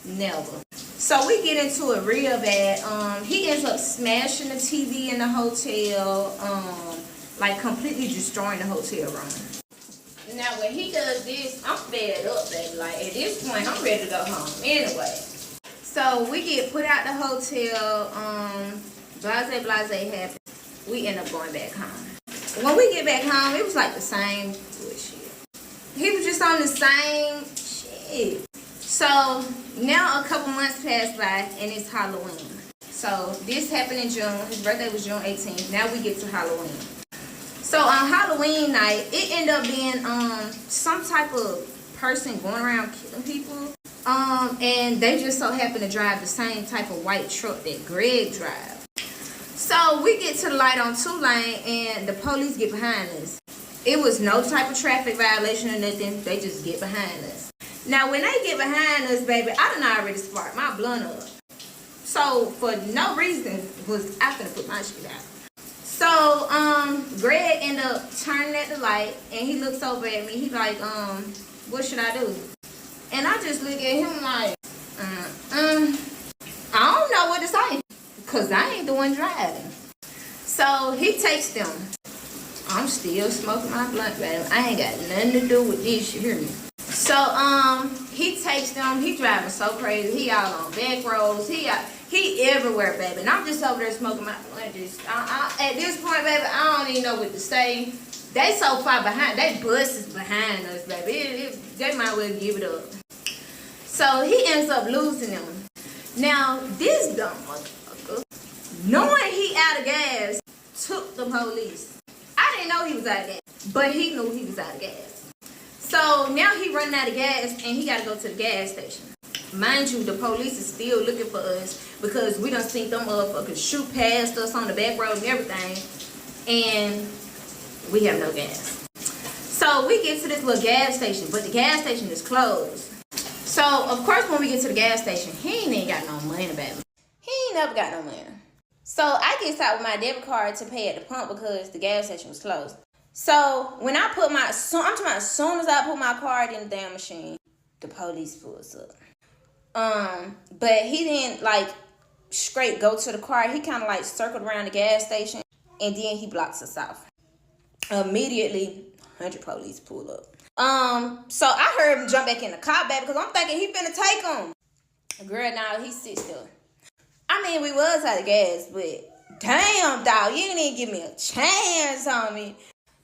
Never. So we get into it real bad. He ends up smashing the TV in the hotel, like completely destroying the hotel room. Now when he does this, I'm fed up, baby. Like, at this point, I'm ready to go home anyway. So we get put out the hotel, blase happens. We end up going back home. When we get back home, it was like the same bullshit. He was just on the same shit. So now a couple months pass by and it's Halloween. So this happened in June. His birthday was June 18th. Now we get to Halloween. So on Halloween night, it ended up being some type of person going around killing people. And they just so happen to drive the same type of white truck that Greg drives. So we get to the light on 2 lane and the police get behind us. It was no type of traffic violation or nothing. They just get behind us. Now, when they get behind us, baby, I done already sparked my blunt up. So, for no reason, was I finna put my shit out. So, Greg ended up turning at the light, and he looks over at me. He like, what should I do? And I just look at him like, I don't know what to say, because I ain't the one driving. So, he takes them. I'm still smoking my blunt, baby. I ain't got nothing to do with this, you hear me? So, he takes them. He driving so crazy. He out on back roads. He everywhere, baby. And I'm just over there smoking my blunt. At this point, baby, I don't even know what to say. They so far behind. They bus is behind us, baby. They might well give it up. So, he ends up losing them. Now, this dumb motherfucker, knowing he out of gas, took the police. I didn't know he was out of gas, but he knew he was out of gas. So now he running out of gas and he got to go to the gas station. Mind you, the police is still looking for us because we done seen them motherfuckers shoot past us on the back road and everything, and we have no gas. So we get to this little gas station, but the gas station is closed. So of course when we get to the gas station, he ain't got no money, baby. He ain't never got no money. So I get out with my debit card to pay at the pump because the gas station was closed. So when I put my, I'm talking about as soon as I put my card in the damn machine, the police pulls up. But he didn't like straight go to the car. He kind of like circled around the gas station and then he blocks us off. Immediately, 100 police pull up. So I heard him jump back in the car, baby, because I'm thinking he finna take him. Girl, now he sits there. I mean, we was out of gas, but damn, dog, you didn't even give me a chance on me.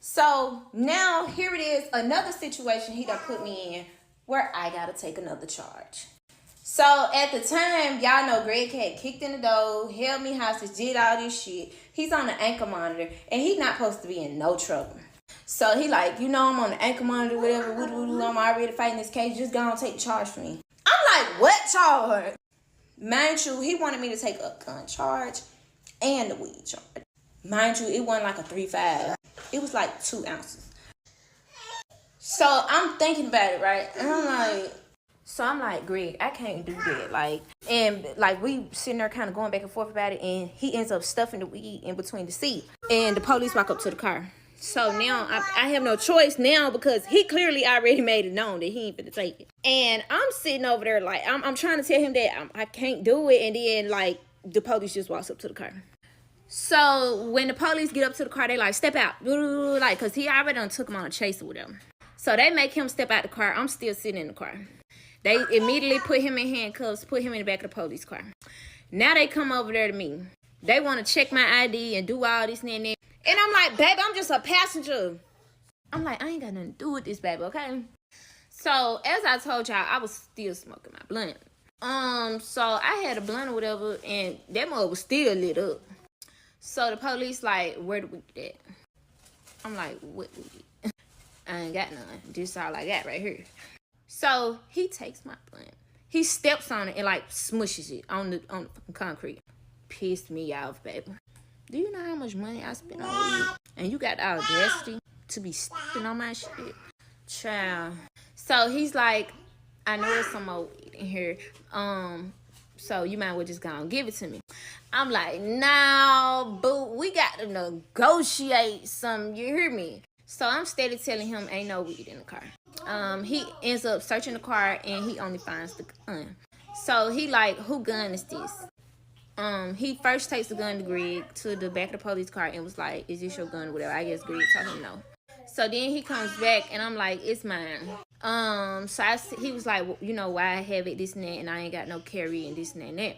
So now here it is, another situation he done put me in where I gotta take another charge. So at the time, y'all know Greg had kicked in the door, held me hostage, did all this shit. He's on the ankle monitor and he's not supposed to be in no trouble. So he like, you know, I'm on the ankle monitor, whatever, I'm already fighting this case, just go and take the charge for me. I'm like, what charge? Mind you, he wanted me to take a gun charge and a weed charge. Mind you, it wasn't like a 3.5. It was like 2 ounces. So I'm thinking about it, right? And I'm like, Greg, I can't do that. Like, and like we sitting there kind of going back and forth about it, and he ends up stuffing the weed in between the seat. And the police walk up to the car. So now I have no choice now because he clearly already made it known that he ain't finna take it. And I'm sitting over there like, I'm trying to tell him that I can't do it. And then like the police just walks up to the car. So when the police get up to the car, they like, step out. Like, cause he already done took him on a chase with them. So they make him step out the car. I'm still sitting in the car. They immediately put him in handcuffs, put him in the back of the police car. Now they come over there to me. They want to check my ID and do all this and that. And I'm like, baby, I'm just a passenger. I'm like, I ain't got nothing to do with this, baby, okay? So, as I told y'all, I was still smoking my blunt. So I had a blunt or whatever, and that mug was still lit up. So the police like, where the weed at? I'm like, what weed? I ain't got none. This all I got right here. So he takes my blunt. He steps on it and like smushes it on the concrete. Pissed me off, baby. Do you know how much money I spent on weed? And you got the audacity to be stepping on my shit? Child. So he's like, I know there's some more weed in here. So you might well just go and give it to me. I'm like, no, boo, we got to negotiate something. You hear me? So I'm steady telling him ain't no weed in the car. He ends up searching the car and he only finds the gun. So he like, who gun is this? He first takes the gun to Greg to the back of the police car and was like, is this your gun or whatever? I guess Greg told him no. So then he comes back and I'm like, it's mine. So he was like, well, you know why I have it, this and that, and I ain't got no carry and this and that.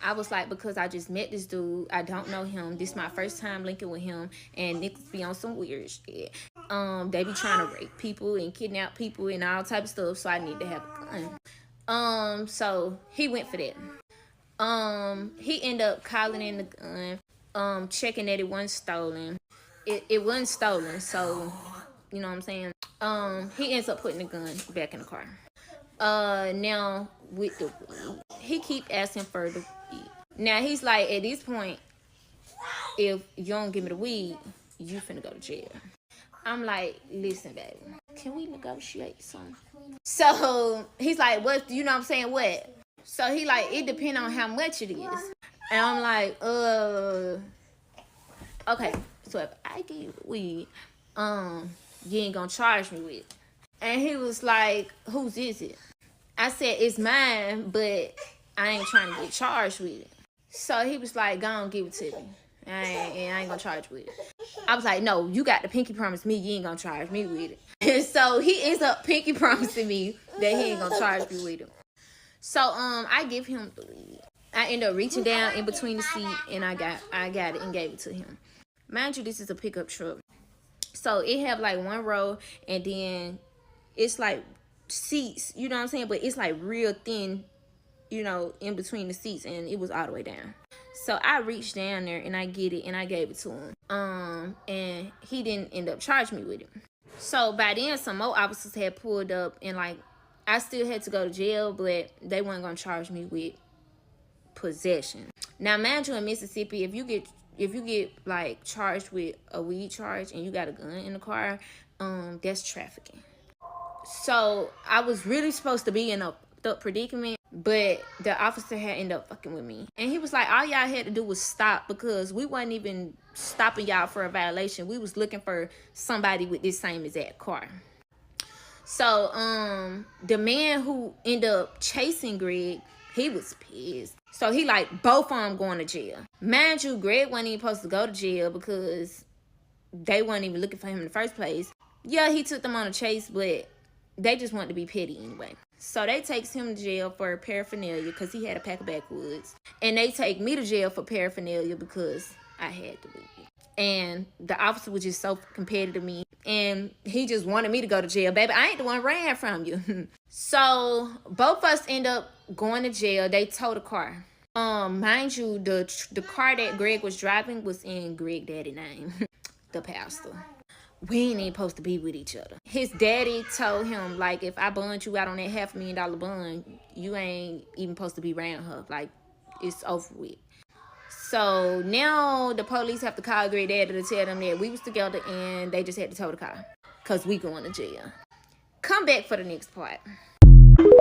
I was like, because I just met this dude. I don't know him. This is my first time linking with him, and niggas be on some weird shit. They be trying to rape people and kidnap people and all type of stuff, so I need to have a gun. So he went for that. He ended up calling in the gun, checking that it wasn't stolen. It wasn't stolen, so you know what I'm saying? He ends up putting the gun back in the car. Now with the weed, he keep asking for the weed. Now he's like, at this point, if you don't give me the weed, you finna go to jail. I'm like, listen, baby, can we negotiate something? So he's like, what, you know what I'm saying, what? So he like, it depends on how much it is. And I'm like, okay, so if I give you weed, you ain't gonna charge me with it. And he was like, whose is it? I said, it's mine, but I ain't trying to get charged with it. So he was like, go on, give it to me. I ain't gonna charge with it. I was like, no, you got to pinky promise me you ain't gonna charge me with it. And so he ends up pinky promising me that he ain't gonna charge me with it. So I give him the weed. I end up reaching down in between the seat and I got it and gave it to him. Mind you, this is a pickup truck. So it have like one row and then it's like seats, you know what I'm saying? But it's like real thin, you know, in between the seats, and it was all the way down. So I reached down there and I get it and I gave it to him. And he didn't end up charging me with it. So by then some more officers had pulled up and like I still had to go to jail, but they weren't gonna charge me with possession. Now mind you, in Mississippi, if you get like charged with a weed charge and you got a gun in the car, that's trafficking. So I was really supposed to be in a predicament, but the officer had ended up fucking with me. And he was like, all y'all had to do was stop, because we wasn't even stopping y'all for a violation. We was looking for somebody with this same exact car. So the man who ended up chasing Greg, he was pissed. So he like, both of them going to jail. Mind you, Greg wasn't even supposed to go to jail because they weren't even looking for him in the first place. Yeah, he took them on a chase, but they just wanted to be petty anyway. So they takes him to jail for paraphernalia because he had a pack of backwoods. And they take me to jail for paraphernalia because I had the weed. And the officer was just so competitive to me. And he just wanted me to go to jail. Baby, I ain't the one ran from you. So both of us end up going to jail. They towed the car. Mind you, the car that Greg was driving was in Greg daddy's name. The pastor. We ain't even supposed to be with each other. His daddy told him, like, if I bond you out on that $500,000 bond, you ain't even supposed to be around her. Like, it's over with. So now the police have to call Greg daddy to tell them that we was together and they just had to tow the car because we going to jail. Come back for the next part.